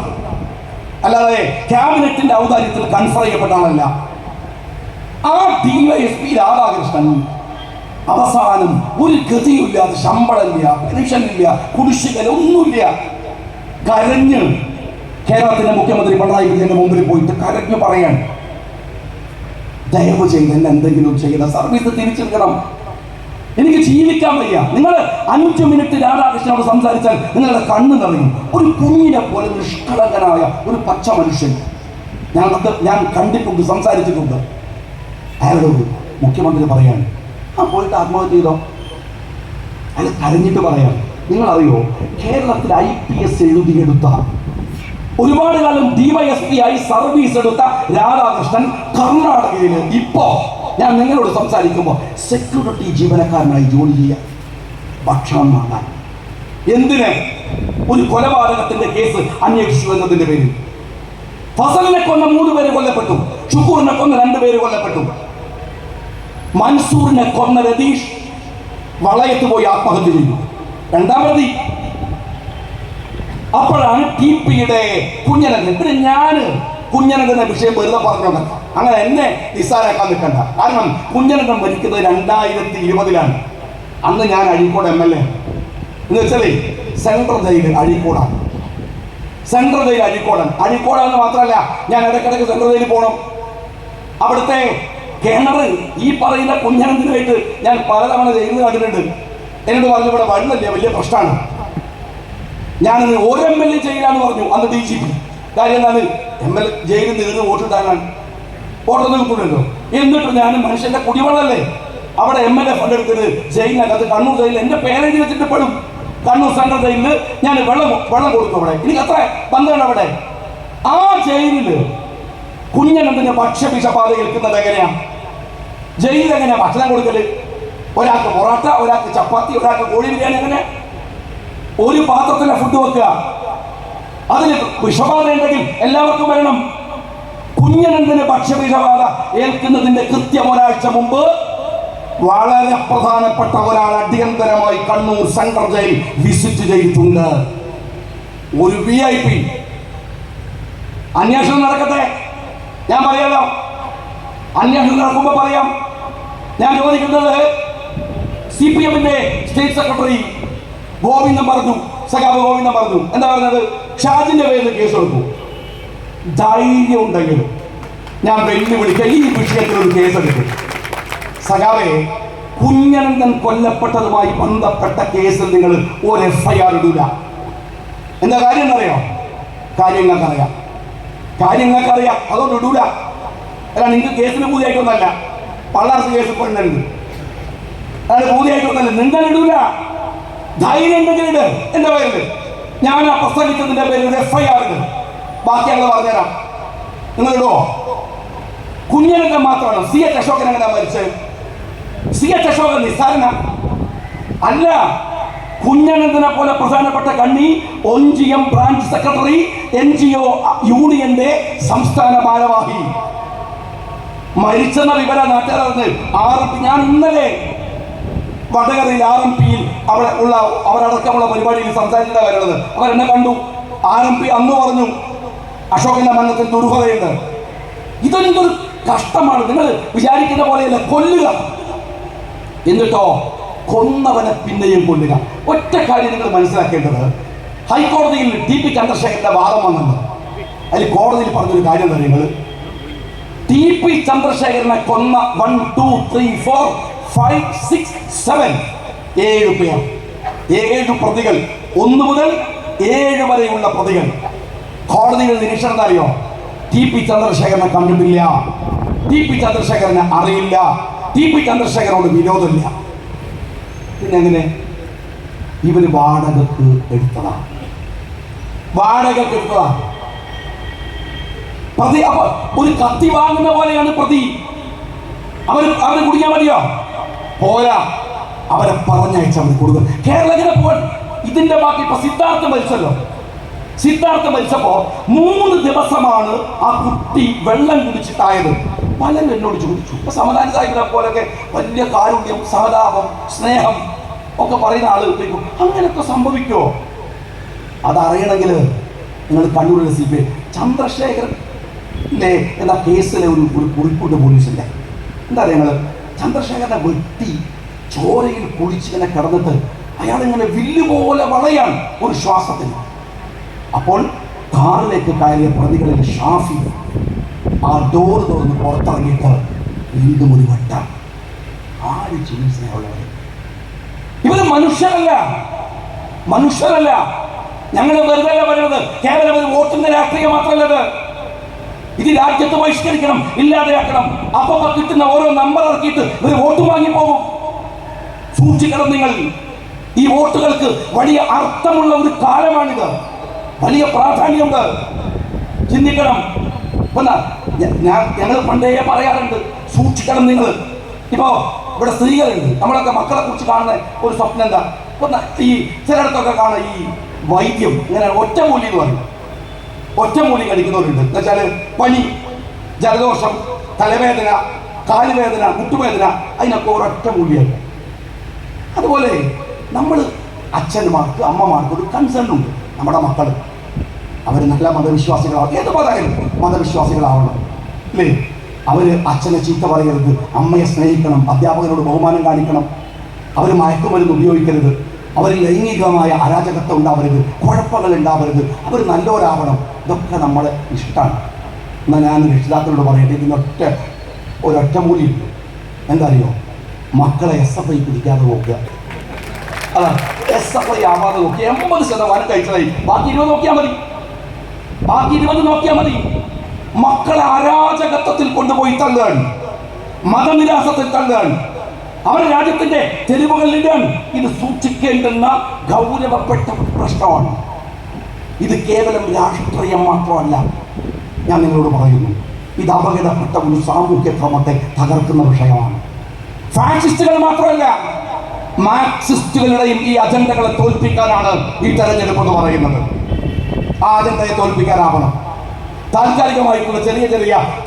അല്ലാതെ ക്യാബിനറ്റിന്റെ ഔദാര്യത്തിൽ കൺഫർ ചെയ്യപ്പെട്ട ആളല്ല. ആ DYSP രാധാകൃഷ്ണൻ അവസാനം ഒരു ഗതിയില്ലാതെ, ശമ്പളമില്ല, പെൻഷനില്ല, കുടിശ്ശികല ഒന്നുമില്ല, കരഞ്ഞ് കേരളത്തിന്റെ മുഖ്യമന്ത്രി പിണറായി വിജയന്റെ മുമ്പിൽ പോയിട്ട് കരഞ്ഞു പറയാൻ, ദയവ് ചെയ്ത് എന്നെ എന്തെങ്കിലും ചെയ്യണം, സർവീസ് തിരിച്ചെടുക്കണം, എനിക്ക് ജീവിക്കാൻ വയ്യ. നിങ്ങൾ 5 മിനിറ്റ് രാധാകൃഷ്ണനോട് സംസാരിച്ചാൽ നിങ്ങളുടെ കണ്ണ് നിറയും. ഒരു കുഞ്ഞിനെ പോലെ നിഷ്കളങ്കനായ ഒരു പച്ച മനുഷ്യൻ. ഞാൻ കണ്ടിട്ടുണ്ട്, സംസാരിച്ചിട്ടുണ്ട്. അയാളോട് മുഖ്യമന്ത്രി പറയാണ്, പോയിട്ട് ആത്മഹത്യ ചെയ്തോ? അയാൾ കരഞ്ഞിട്ട് പറയാം. നിങ്ങളറിയോ, കേരളത്തിൽ IPS എഴുതിയെടുത്ത, ഒരുപാട് കാലം DYSP ആയി സർവീസ് എടുത്ത രാധാകൃഷ്ണൻ കർണാടകയിൽ ഇപ്പോ ഞാൻ നിങ്ങളോട് സംസാരിക്കുമ്പോൾ സെക്യൂരിറ്റി ജീവനക്കാരനായി ജോലി ചെയ്യാൻ, ഭക്ഷണം വാങ്ങാൻ. എന്തിന്? ഒരു കൊലപാതകത്തിന്റെ കേസ് അന്വേഷിച്ചു എന്നതിന്റെ പേരിൽ. ഫസലിനെ കൊന്ന 3 പേര് കൊല്ലപ്പെട്ടു, ഷുക്കൂറിനെ കൊന്ന 2 പേര് കൊല്ലപ്പെട്ടു, മൻസൂറിനെ കൊന്ന രതീഷ് വളയത്ത് പോയി ആത്മഹത്യ ചെയ്തു. 2ാം പ്രതി. അപ്പോഴാണ് TPയുടെ കുഞ്ഞനന്തൻ. പിന്നെ ഞാൻ കുഞ്ഞനന്തന്റെ വിഷയം വെറുതെ പറഞ്ഞോണ്ട, അങ്ങനെ എന്നെ നിസ്സാരാക്കാൻ നിൽക്കണ്ട. കാരണം കുഞ്ഞനന്തൻ മരിക്കുന്നത് 2020-ലാണ്. അന്ന് ഞാൻ അഴീക്കോട് MLA. എന്ന് വെച്ചാലേ സെൻട്രൽ ജയിൽ അഴീക്കോടാണ്. സെൻട്രൽ ജയിൽ അഴീക്കോടാന്ന് മാത്രമല്ല, ഞാൻ ഇടയ്ക്കിടയ്ക്ക് സെൻട്രൽ ജയിലിൽ പോകണം. അവിടുത്തെ കിണർ ഈ പറയുന്ന കുഞ്ഞനന്തനായിട്ട് ഞാൻ പലതവണ ജയിലിൽ കണ്ടിട്ടുണ്ട്. എന്നോട് പറഞ്ഞു, ഇവിടെ വെള്ളമില്ല, വലിയ പ്രശ്നമാണ്. ഞാനത് ഒരു MLA ചെയ്യില്ലാന്ന് പറഞ്ഞു അന്ന് DGP. കാര്യം എന്താണ്? MLA ജയിലിൽ നിന്ന് വോട്ടിട്ടാണ്, വോട്ടൊന്നും കിട്ടുന്നുണ്ടോ? എന്നിട്ട് ഞാൻ മനുഷ്യന്റെ കുടിവെള്ളമല്ലേ, അവിടെ MLA ഫണ്ട് എടുത്തത് ജയിലിനകത്ത്, കണ്ണൂർ ജയിലിൽ എൻ്റെ പേരെഴുതി വെച്ചിട്ട് പെടും. കണ്ണൂർ സെൻട്രൽ ജയിലിൽ ഞാൻ വെള്ളം കൊടുക്കും. അവിടെ എനിക്ക് അത്ര ബന്ധമാണ്. അവിടെ ആ ജയിലിൽ കുഞ്ഞനന്തന് ഭക്ഷ്യവിഷബാധ ഏൽക്കുന്നത് എങ്ങനെയാ? ജയിലിൽ എങ്ങനെയാ ഭക്ഷണം കൊടുക്കല്? ഒരാൾക്ക് പൊറോട്ട, ഒരാൾക്ക് ചപ്പാത്തി, ഒരാൾക്ക് കോഴി ബിരിയാണി. അങ്ങനെ ഒരു പാത്രത്തിലെ ഫുഡ് വെക്കുക. അതിന് വിഷബാധ ഉണ്ടെങ്കിൽ എല്ലാവർക്കും വരണം. കുഞ്ഞനന്തന് ഭക്ഷ്യവിഷബാധ ഏൽക്കുന്നതിന്റെ കൃത്യം 1 ആഴ്ച മുമ്പ് വളരെ പ്രധാനപ്പെട്ട ഒരാൾ അടിയന്തരമായി കണ്ണൂർ സെൻട്രൽ ജയിൽ വിസിറ്റ് ചെയ്തിട്ടുണ്ട്. ഒരു VIP. അന്വേഷണം നടക്കട്ടെ, ഞാൻ പറയാലോ. അന്വേഷണം നടക്കുമ്പോ പറയാം. ഞാൻ ചോദിക്കുന്നത്, CPMന്റെ സ്റ്റേറ്റ് സെക്രട്ടറി സഖാവ് ഗോവിന്ദൻ പറഞ്ഞു. എന്താ പറഞ്ഞത്? ഷാജിന്റെ പേരിൽ കേസ് കൊടുക്കും. ധൈര്യം ഉണ്ടെങ്കിൽ ഞാൻ വെല്ലുവിളിക്കുക, ഈ വിഷയത്തിൽ ഒരു കേസെടുക്കും. സഖാവെ, കുഞ്ഞനന്തൻ കൊല്ലപ്പെട്ടതുമായി ബന്ധപ്പെട്ട കേസിൽ നിങ്ങൾ ഒരു FIR ഇടൂല. എന്താ കാര്യം എന്നറിയോ? കാര്യങ്ങൾക്കറിയാം, അതുകൊണ്ട് ഇടൂല. അല്ല, നിങ്ങൾക്ക് കേസിന് കൂടിയായിട്ടൊന്നല്ല. പള്ളാർത്ത് കേസ് പെണ്ണുണ്ട്. അയാൾ പുതിയായിട്ടൊന്നല്ല, നിങ്ങൾ ഇടൂല. ധൈര്യം ഉണ്ടെങ്കിൽ ഇട്. എന്റെ പേരില് ഞാൻ ആ പ്രസംഗിച്ചതിന്റെ പേരിൽ FIR ഉണ്ട്. ബാക്കി ഞങ്ങൾ പറഞ്ഞുതരാം. നിങ്ങൾ ഇടുവോ? കുഞ്ഞനൊക്കെ മാത്രമാണ്. CH അശോകൻ എങ്ങനെ മരിച്ചത്? CH അശോകൻ നിസ്സാരന അല്ല. കുഞ്ഞനന്ദനെ പോലെ പ്രധാനപ്പെട്ട കണ്ണി ONGM ബ്രാഞ്ച് സെക്രട്ടറി, NGO യൂണിയന്റെ സംസ്ഥാന ഭാരവാഹി മരിച്ചെന്ന വിവരം നാട്ടുകാരറിഞ്ഞ് RMP. ഞാൻ ഇന്നലെ വടകരയിൽ RMPയിൽ അവിടെ ഉള്ള അവരടക്കമുള്ള പരിപാടിയിൽ സംസാരിച്ചിട്ട് വരുന്നത്. അവരെന്നെ കണ്ടു. RMP അന്ന് പറഞ്ഞു അശോകന്റെ മരണത്തിൽ ദുർബലയുണ്ട്. ഇതൊരു കഷ്ടമാണ്. നിങ്ങൾ വിചാരിക്കുന്ന പോലെയല്ല. കൊല്ലുക, എന്നിട്ടോ കൊന്നവനെ പിന്നെയും കൊല്ലുക. ഒറ്റ കാര്യം നിങ്ങൾ മനസ്സിലാക്കേണ്ടത്, ഹൈക്കോടതിയിൽ TP ചന്ദ്രശേഖരന്റെ വാദം വന്നത്. അതിൽ കോടതിയിൽ പറഞ്ഞൊരു കാര്യം എന്താ? നിങ്ങൾ TP ചന്ദ്രശേഖരനെ കൊന്ന 1, 2, 3, 4, 5, 6, 7 7 പേർ, 7 പ്രതികൾ, 1 മുതൽ 7 വരെയുള്ള പ്രതികൾ. കോടതിയുടെ നിരീക്ഷണം എന്താ അറിയോ? TP ചന്ദ്രശേഖരനെ കണ്ടിട്ടില്ല, TP ചന്ദ്രശേഖരനെ അറിയില്ല, TP ചന്ദ്രശേഖരനോട് വിരോധമില്ല. പിന്നെ എങ്ങനെ? ഇവര് വാടകക്ക് എടുത്തതാണ്. പ്രതി അപ്പൊ ഒരു കത്തി വാങ്ങുന്ന പോലെയാണ് പ്രതി. അവര് കുടിക്കാൻ മതിയോ? പോരാ, അവരെ പറഞ്ഞയച്ച അവർ കൊടുക്കും. കേരളത്തിലെ പോൽ ഇതിന്റെ ബാക്കി ഇപ്പൊ സിദ്ധാർത്ഥം മരിച്ചപ്പോ 3 ദിവസമാണ് ആ കുട്ടി വെള്ളം കുടിച്ചിട്ടായത്. പലരും എന്നോട് ചോദിച്ചു. ഇപ്പൊ സമാധാന സാഹിബിനെ പോലൊക്കെ വലിയ കാരുണ്യം, സഹതാപം, സ്നേഹം ഒക്കെ പറയുന്ന ആളുകൾക്കും അങ്ങനെയൊക്കെ സംഭവിക്കുമോ? അതറിയണമെങ്കിൽ നിങ്ങൾ കണ്ണൂരിലെ CPI ചന്ദ്രശേഖരന്റെ എന്ന കേസിലെ ഒരു കുറിപ്പുണ്ട് പോലീസിന്റെ. എന്താ പറയുക? നിങ്ങൾ ചന്ദ്രശേഖരനെ വെട്ടി ചോരയിൽ കുളിച്ചിങ്ങനെ കിടന്നിട്ട് അയാളിങ്ങനെ വില്ലുപോലെ വളയാണ് ഒരു ശ്വാസത്തിന്. അപ്പോൾ കാറിലേക്ക് കയറിയ പ്രതികളിൽ ഷാഫി ആ ഡോർ തുറന്ന് പുറത്തിറങ്ങിയിട്ട് വീണ്ടും ഒരു വട്ടം. ആര് ചികിത്സയുള്ളവർ? ഇവര് മനുഷ്യരല്ല. ഞങ്ങൾ വെറുതെ പറയുന്നത് കേവലം ഒരു വോട്ടിന്റെ രാഷ്ട്രീയം മാത്രമല്ലത്. ഇത് രാജ്യത്ത് ബഹിഷ്കരിക്കണം, ഇല്ലാതെയാക്കണം. അപ്പൊ കിട്ടുന്ന ഓരോ നമ്പർ ഇറക്കിയിട്ട് ഒരു വോട്ട് വാങ്ങി പോകും. സൂക്ഷിക്കണം നിങ്ങൾ. ഈ വോട്ടുകൾക്ക് വലിയ അർത്ഥമുള്ള ഒരു കാലമാണിത്. വലിയ പ്രാധാന്യമുണ്ട്. ചിന്തിക്കണം. ഞങ്ങൾ പണ്ടേ പറയാറുണ്ട്, സൂക്ഷിക്കണം നിങ്ങൾ. ഇപ്പോ ഇവിടെ സ്ത്രീകളുണ്ട്. നമ്മളൊക്കെ മക്കളെ കുറിച്ച് കാണുന്ന ഒരു സ്വപ്നം എന്താ? ഈ ചിലയിടത്തൊക്കെ കാണുന്ന ഈ വൈദ്യം ഇങ്ങനെ ഒറ്റമൂലി എന്ന് പറയും. ഒറ്റമൂലി കഴിക്കുന്നവരുണ്ട്. എന്നുവെച്ചാൽ പനി, ജലദോഷം, തലവേദന, കാലുവേദന, മുട്ടുവേദന, അതിനൊക്കെ ഒരൊറ്റ മൂലിയായി. അതുപോലെ നമ്മൾ അച്ഛന്മാർക്ക്, അമ്മമാർക്ക് ഒരു കൺസേൺ ഉണ്ട്. നമ്മുടെ മക്കൾ അവർ നല്ല മതവിശ്വാസികളാവും. ഏത് മതമായാലും മതവിശ്വാസികളാവണം അല്ലേ? അവർ അച്ഛനെ ചീത്ത പറയരുത്, അമ്മയെ സ്നേഹിക്കണം, അധ്യാപകരോട് ബഹുമാനം കാണിക്കണം, അവർ മയക്കുമരുന്ന് ഉപയോഗിക്കരുത്, അവർ ലൈംഗികമായ അരാജകത്വം ഉണ്ടാവരുത്, കുഴപ്പങ്ങൾ ഉണ്ടാവരുത്, അവർ നല്ലവരാവണം. ഇതൊക്കെ നമ്മളെ ഇഷ്ടമാണ്. എന്നാൽ ഞാൻ രക്ഷിതാക്കളോട് പറയട്ടെ, ഇതിനൊറ്റ ഒരൊറ്റമൂലിയുണ്ട്. എന്താ അറിയോ? മക്കളെ SFI പിടിക്കാതെ നോക്കുക. അതാണ് SFI ആവാതെ നോക്കി 80% കഴിച്ചതായി. ബാക്കി 20 നോക്കിയാൽ മതി. മക്കളെ അരാജകത്വത്തിൽ കൊണ്ടുപോയി തള്ളുകയാണ്, മതനിരാസത്തിൽ തള്ളുകയാണ്, അവരുടെ രാജ്യത്തിന്റെ തെരുവുകളിലാണ്. ഇത് സൂക്ഷിക്കേണ്ടുന്ന ഗൗരവപ്പെട്ട പ്രശ്നമാണ്. ഇത് കേവലം രാഷ്ട്രീയം മാത്രമല്ല. ഞാൻ നിങ്ങളോട് പറയുന്നു, ഇത് അപകടപ്പെട്ട ഒരു സാമൂഹ്യ ക്രമത്തെ തകർക്കുന്ന വിഷയമാണ്. ഫാഷിസ്റ്റുകൾ മാത്രമല്ല, മാർക്സിസ്റ്റുകളുടെയും ഈ അജണ്ടകളെ തോൽപ്പിക്കാനാണ് ഈ തെരഞ്ഞെടുപ്പ് എന്ന് പറയുന്നത്. ആ അജണ്ടയെ തോൽപ്പിക്കാനാവണം. താൽക്കാലികമായിട്ടുള്ള ചെറിയ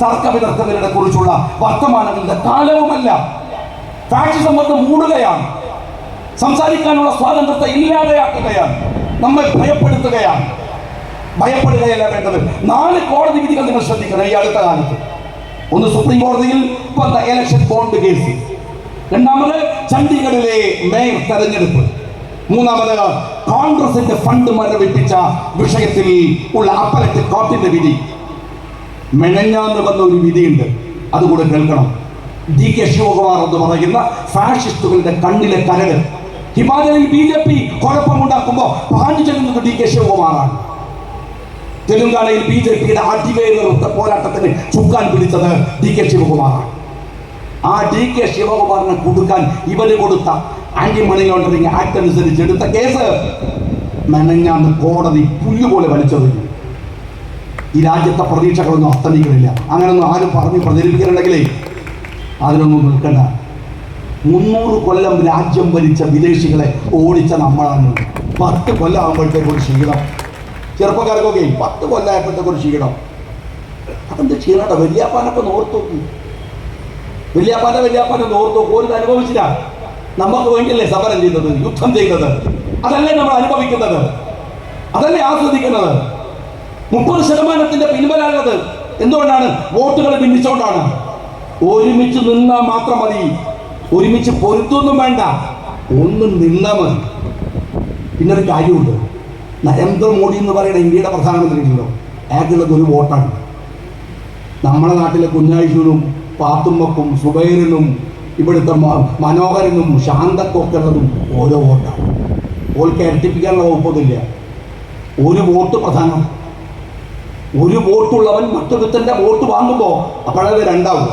തർക്ക വിതർക്കങ്ങളുടെ കുറിച്ചുള്ള വർത്തമാനങ്ങളുടെ കാലവുമല്ല. ഫാഷിസം വന്ന് മൂടുകയാണ്, സംസാരിക്കാനുള്ള സ്വാതന്ത്ര്യത്തെ ഇല്ലാതെയാക്കുകയാണ്, നമ്മെ ഭയപ്പെടുകയല്ല വേണ്ടത്. 4 കോടതി വിധികൾ നിങ്ങൾ ശ്രദ്ധിക്കണം ഈ അടുത്ത കാലത്ത്. ഒന്ന് സുപ്രീം കോടതിയിൽ വന്ന ഇലക്ഷൻ ബോണ്ട് കേസ്, രണ്ടാമത് ചണ്ഡീഗഡിലെ മേയർ തെരഞ്ഞെടുപ്പ്, മൂന്നാമത് കോൺഗ്രസിന്റെ ഫണ്ട് മരവിപ്പിച്ച വിഷയത്തിൽ ഉള്ള അപ്പലറ്റ് കോർട്ടിന്റെ വിധി. മെനഞ്ഞാന്ന് വന്ന ഒരു വിധിയുണ്ട്, അതുകൂടെ കേൾക്കണം. DK ശിവകുമാർ എന്ന് പറയുന്ന ഫാഷിസ്റ്റുകളുടെ കണ്ണിലെ കരട്. ഹിമാചലിൽ BJP കുഴപ്പമുണ്ടാക്കുമ്പോൾ പാഞ്ഞു ചെല്ലുന്നത് DK ശിവകുമാറാണ്. തെലുങ്കാനയിൽ BJPയുടെ അടിവേറുത്ത പോരാട്ടത്തിന് ചുക്കാൻ പിടിച്ചത് DK ശിവകുമാറാണ്. ആ DK ശിവകുമാറിനെ കൊടുക്കാൻ ഇവര് കൊടുത്ത ആന്റി മണി ലോണ്ടറിംഗ് ആക്ട് അനുസരിച്ച് എടുത്ത കേസ് മെനഞ്ഞാന്ന് കോടതി പുല്ലുപോലെ വലിച്ചെറിഞ്ഞു. ഈ രാജ്യത്തെ പ്രതീക്ഷകളൊന്നും അസ്തമിക്കുന്നില്ല. അങ്ങനൊന്നും ആരും പറഞ്ഞ് പ്രചരിപ്പിക്കുന്നുണ്ടെങ്കിലേ അതിനൊന്നും നിൽക്കണ്ട. 300 കൊല്ലം രാജ്യം ഭരിച്ച വിദേശികളെ ഓടിച്ച നമ്മളാണ്. 10 കൊല്ലം ആകുമ്പോഴത്തേക്ക് ഒരു ക്ഷീണം. ചെറുപ്പക്കാർക്കൊക്കെ 10 കൊല്ലമായപ്പോഴത്തേക്ക് ഒരു ക്ഷീണം. അതെന്ത് ക്ഷീണട്ടോ? വല്യാപ്പാനൊക്കെ നോർത്ത് നോക്കി. വല്യാപ്പാനെ നോർത്ത് നോക്കി. ഒരു അനുഭവിച്ചില്ല. നമുക്ക് വേണ്ടിയല്ലേ സമരം ചെയ്തത്, യുദ്ധം ചെയ്തത്? അതല്ലേ നമ്മൾ അനുഭവിക്കുന്നത്, അതല്ലേ ആസ്വദിക്കുന്നത്? 30% പിൻവലാനുള്ളത് എന്തുകൊണ്ടാണ്? വോട്ടുകൾ ഭിന്നിച്ചുകൊണ്ടാണ്. ഒരുമിച്ച് നിന്നാൽ മാത്രം മതി. ഒരുമിച്ച് പൊരുത്തൊന്നും വേണ്ട, ഒന്നും നിന്നാൽ മതി. പിന്നൊരു കാര്യമുണ്ട്. നരേന്ദ്രമോദി എന്ന് പറയുന്ന ഇന്ത്യയുടെ പ്രധാനമന്ത്രി ഉണ്ടല്ലോ, അയാൾക്കുള്ളത് ഒരു വോട്ടാണ്. നമ്മുടെ നാട്ടിലെ കുഞ്ഞായിഷൂരും പാത്തുമ്മക്കും സുബൈറിനും ഇവിടുത്തെ മനോഹരനും ശാന്തക്കൊക്കെ ഉള്ളതും ഓരോ വോട്ടാണ്. ഓൾക്ക് ഇരട്ടിപ്പിക്കാനുള്ള വകുപ്പൊന്നുമില്ല. ഒരു വോട്ട് പ്രധാനം. ഒരു വോട്ടുള്ളവൻ മറ്റൊരുത്തൻ്റെ വോട്ട് വാങ്ങുമ്പോൾ അപ്പോഴത് രണ്ടാവും.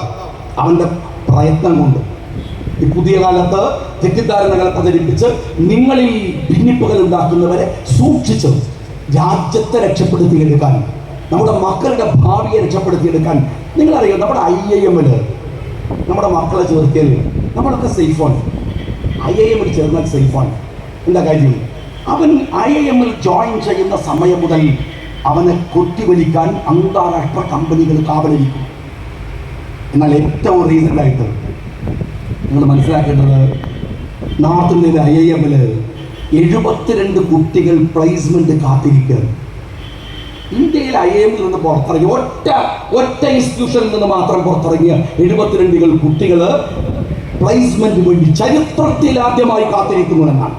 അവൻ്റെ പ്രയത്നം കൊണ്ട് ഈ പുതിയ കാലത്ത് തെറ്റിദ്ധാരണകൾ പ്രചരിപ്പിച്ച് നിങ്ങളിൽ ഭിന്നിപ്പുകൾ ഉണ്ടാക്കുന്നവരെ സൂക്ഷിച്ച് രാജ്യത്തെ രക്ഷപ്പെടുത്തിയെടുക്കാൻ, നമ്മുടെ മക്കളുടെ ഭാവിയെ രക്ഷപ്പെടുത്തിയെടുക്കാൻ. നിങ്ങളറിയാം, നമ്മുടെ IIM-ൽ നമ്മുടെ മക്കളെ ചേർക്കൽ നമ്മളൊക്കെ സേഫാണ്. IIM-ൽ ചേർന്നാൽ സേഫാണ്. എന്താ കാര്യം? അവൻ IIM-ൽ ജോയിൻ ചെയ്യുന്ന സമയം മുതൽ അവനെ കൊത്തിവലിക്കാൻ അന്താരാഷ്ട്ര കമ്പനികൾ കാവലിരിക്കും. എന്നാൽ ഏറ്റവും റീസണായിട്ട് നിങ്ങൾ മനസ്സിലാക്കേണ്ടത്, നോർത്ത് ഇന്ത്യയിലെ IIM-ൽ 72 കുട്ടികൾ പ്ലേസ്മെന്റ് കാത്തിരിക്കുകയാണ്. ഇന്ത്യയിൽ IIM-ൽ നിന്ന് പുറത്തിറങ്ങി ഒറ്റ ഇൻസ്റ്റിറ്റ്യൂഷനിൽ നിന്ന് മാത്രം പുറത്തിറങ്ങിയ 72 കുട്ടികൾ പ്ലേസ്മെന്റ് വേണ്ടി ചരിത്രത്തിൽ ആദ്യമായി കാത്തിരിക്കുന്നു എന്നാണ്.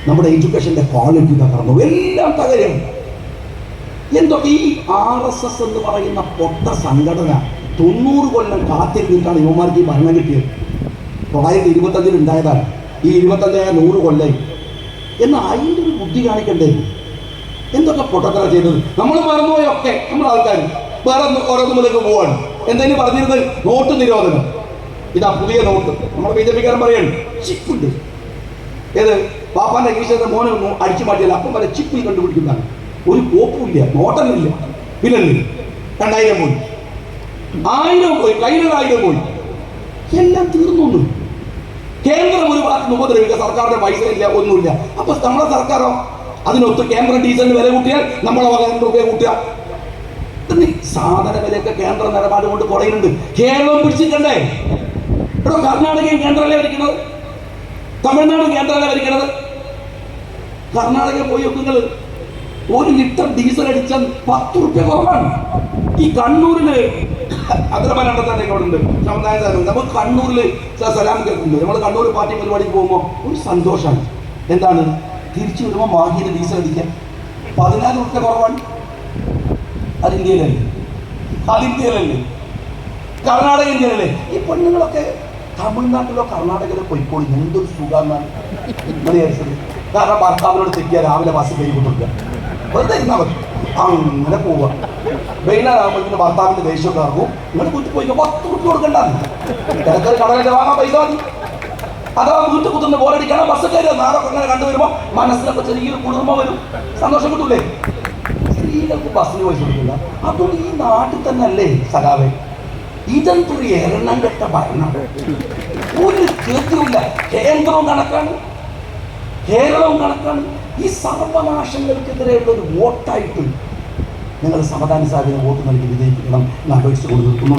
നമ്മുടെ എഡ്യൂക്കേഷന്റെ ക്വാളിറ്റി തകർന്നു, എല്ലാം തകരും. എന്തൊക്കെ ഈ RSS എന്ന് പറയുന്ന പൊട്ട സംഘടന 90 കൊല്ലം കാത്തിരുന്നിട്ടാണ് യുവമാർക്ക് ഈ ഭരണം കിട്ടിയത്. 1925 ഉണ്ടായതാണ്. ഈ 25 100 കൊല്ലം എന്ന് അതിൻ്റെ ഒരു ബുദ്ധി കാണിക്കണ്ടേ? എന്തൊക്കെ പൊട്ടത്തര ചെയ്തത് നമ്മൾ മറന്നുപോയൊക്കെ. നമ്മുടെ ആൾക്കാർ വേറെ ഓരോന്നുമിലേക്ക് പോവാണ്. എന്തെങ്കിലും പറഞ്ഞിരുന്നത് നോട്ട് നിരോധനം. ഇതാ പുതിയ നോട്ട്. നമ്മുടെ BJP-കാരൻ പറയാണ് ചിപ്പുണ്ട്. ഏത് പാപ്പാന്റെ കീശത്തെ മോനെ അടിച്ചു മാറ്റിയാൽ അപ്പം വരെ ചിപ്പിൽ കണ്ടുപിടിക്കുന്നതാണ്. ഒരു കോപ്പുമില്ല, നോട്ടമില്ല, പിന്നല്ലേ 2000 പോയി, 1000 പോയി, കയ്യിലുള്ള 1000 പോയി, എല്ലാം തീർന്നു. കേന്ദ്രം ഒരു ഭാഗത്ത് ഉപദ്രവിക്കുക, സർക്കാരിന്റെ പൈസ ഇല്ല, ഒന്നുമില്ല. അപ്പൊ നമ്മുടെ സർക്കാരോ അതിനൊത്ത് കേന്ദ്രം ഡീസലിന് വില കൂട്ടിയാൽ നമ്മളെ വക 2 രൂപ കൂട്ടുക. സാധന വിലയൊക്കെ കേന്ദ്ര നിലപാട് കൊണ്ട് കുറയുന്നുണ്ട്. കേരളം പിടിച്ചിട്ടുണ്ടേ. ഇവിടെ കർണാടകയും കേന്ദ്രമല്ലേ ഭരിക്കുന്നത്, തമിഴ്നാട് കേന്ദ്രമല്ലേ ഭരിക്കുന്നത്. കർണാടക പോയി നോക്കുന്നത് 1 ലിറ്റർ ഡീസൽ അടിച്ചാൽ 10 രൂപ കുറവാണ്. ഈ കണ്ണൂരില് അഗ്രമനുണ്ട്, നമുക്ക് കണ്ണൂരിൽ സലാം കേൾക്കുന്നുണ്ട്. നമ്മൾ കണ്ണൂർ പാർട്ടി പരിപാടിക്ക് പോകുമ്പോൾ ഒരു സന്തോഷമാണ്. എന്താണ്? തിരിച്ചു വരുമ്പോൾ മാഹിയിൽ ഡീസൽ അടിക്കാൻ 14 രൂപ കുറവാണ്. അത് ഇന്ത്യയിലല്ലേ? കർണാടക ഇന്ത്യയിലല്ലേ? ഈ പെണ്ണുങ്ങളൊക്കെ തമിഴ്നാട്ടിലോ കർണാടകയിലോ പോയിക്കോളി, എന്തൊരു സുഖമാണ് വിചാരിച്ചത്. കാരണം ഭർത്താവിനോട് തെറ്റിയാൽ രാവിലെ ബസ് കയറി കൊടുക്കുക, വെറുതെ ഇരുന്നാൽ മതി, അങ്ങനെ പോവുക. വെയിലാകുമ്പോഴത്തേന് ഭർത്താവിന്റെ ദേഷ്യമൊക്കെ ഇറങ്ങും. നിങ്ങൾ വീട്ടിൽ പോയി 10 രൂപ കൊടുക്കണ്ടാന്ന്. ഇടയ്ക്കൊരു കടലൊക്കെ വാങ്ങാൻ പൈസ മതി. അഥവാ വീട്ടിൽ കുത്തുന്ന ബോറടിക്കാനോ ബസ് കയറിയോ നാടൊക്കെ അങ്ങനെ കണ്ടുവരുമ്പോൾ മനസ്സിലൊക്കെ ചെറിയൊരു കുളിർമ വരും, സന്തോഷം കിട്ടൂലേ? സ്ത്രീകൾക്ക് ബസ്സിന് പൈസ കൊടുക്കില്ല. അതുകൊണ്ട് ഈ നാട്ടിൽ തന്നെ അല്ലേ സഖാവേ ഇതെന്തൊരു എണ്ണം കെട്ട ഭരണം. ഒരു കേന്ദ്രമില്ല, കേന്ദ്രവും കണക്കാണ്, കേരളവും കണക്കാണ്. ഈ സർവനാശങ്ങൾക്കെതിരെയുള്ള ഒരു വോട്ടായിട്ട് നിങ്ങൾ സമദാന സാഹിബിന് വോട്ട് നൽകി വിജയിപ്പിക്കണം എന്ന് അപേക്ഷിച്ച് കൊണ്ട് നിർത്തുന്നു.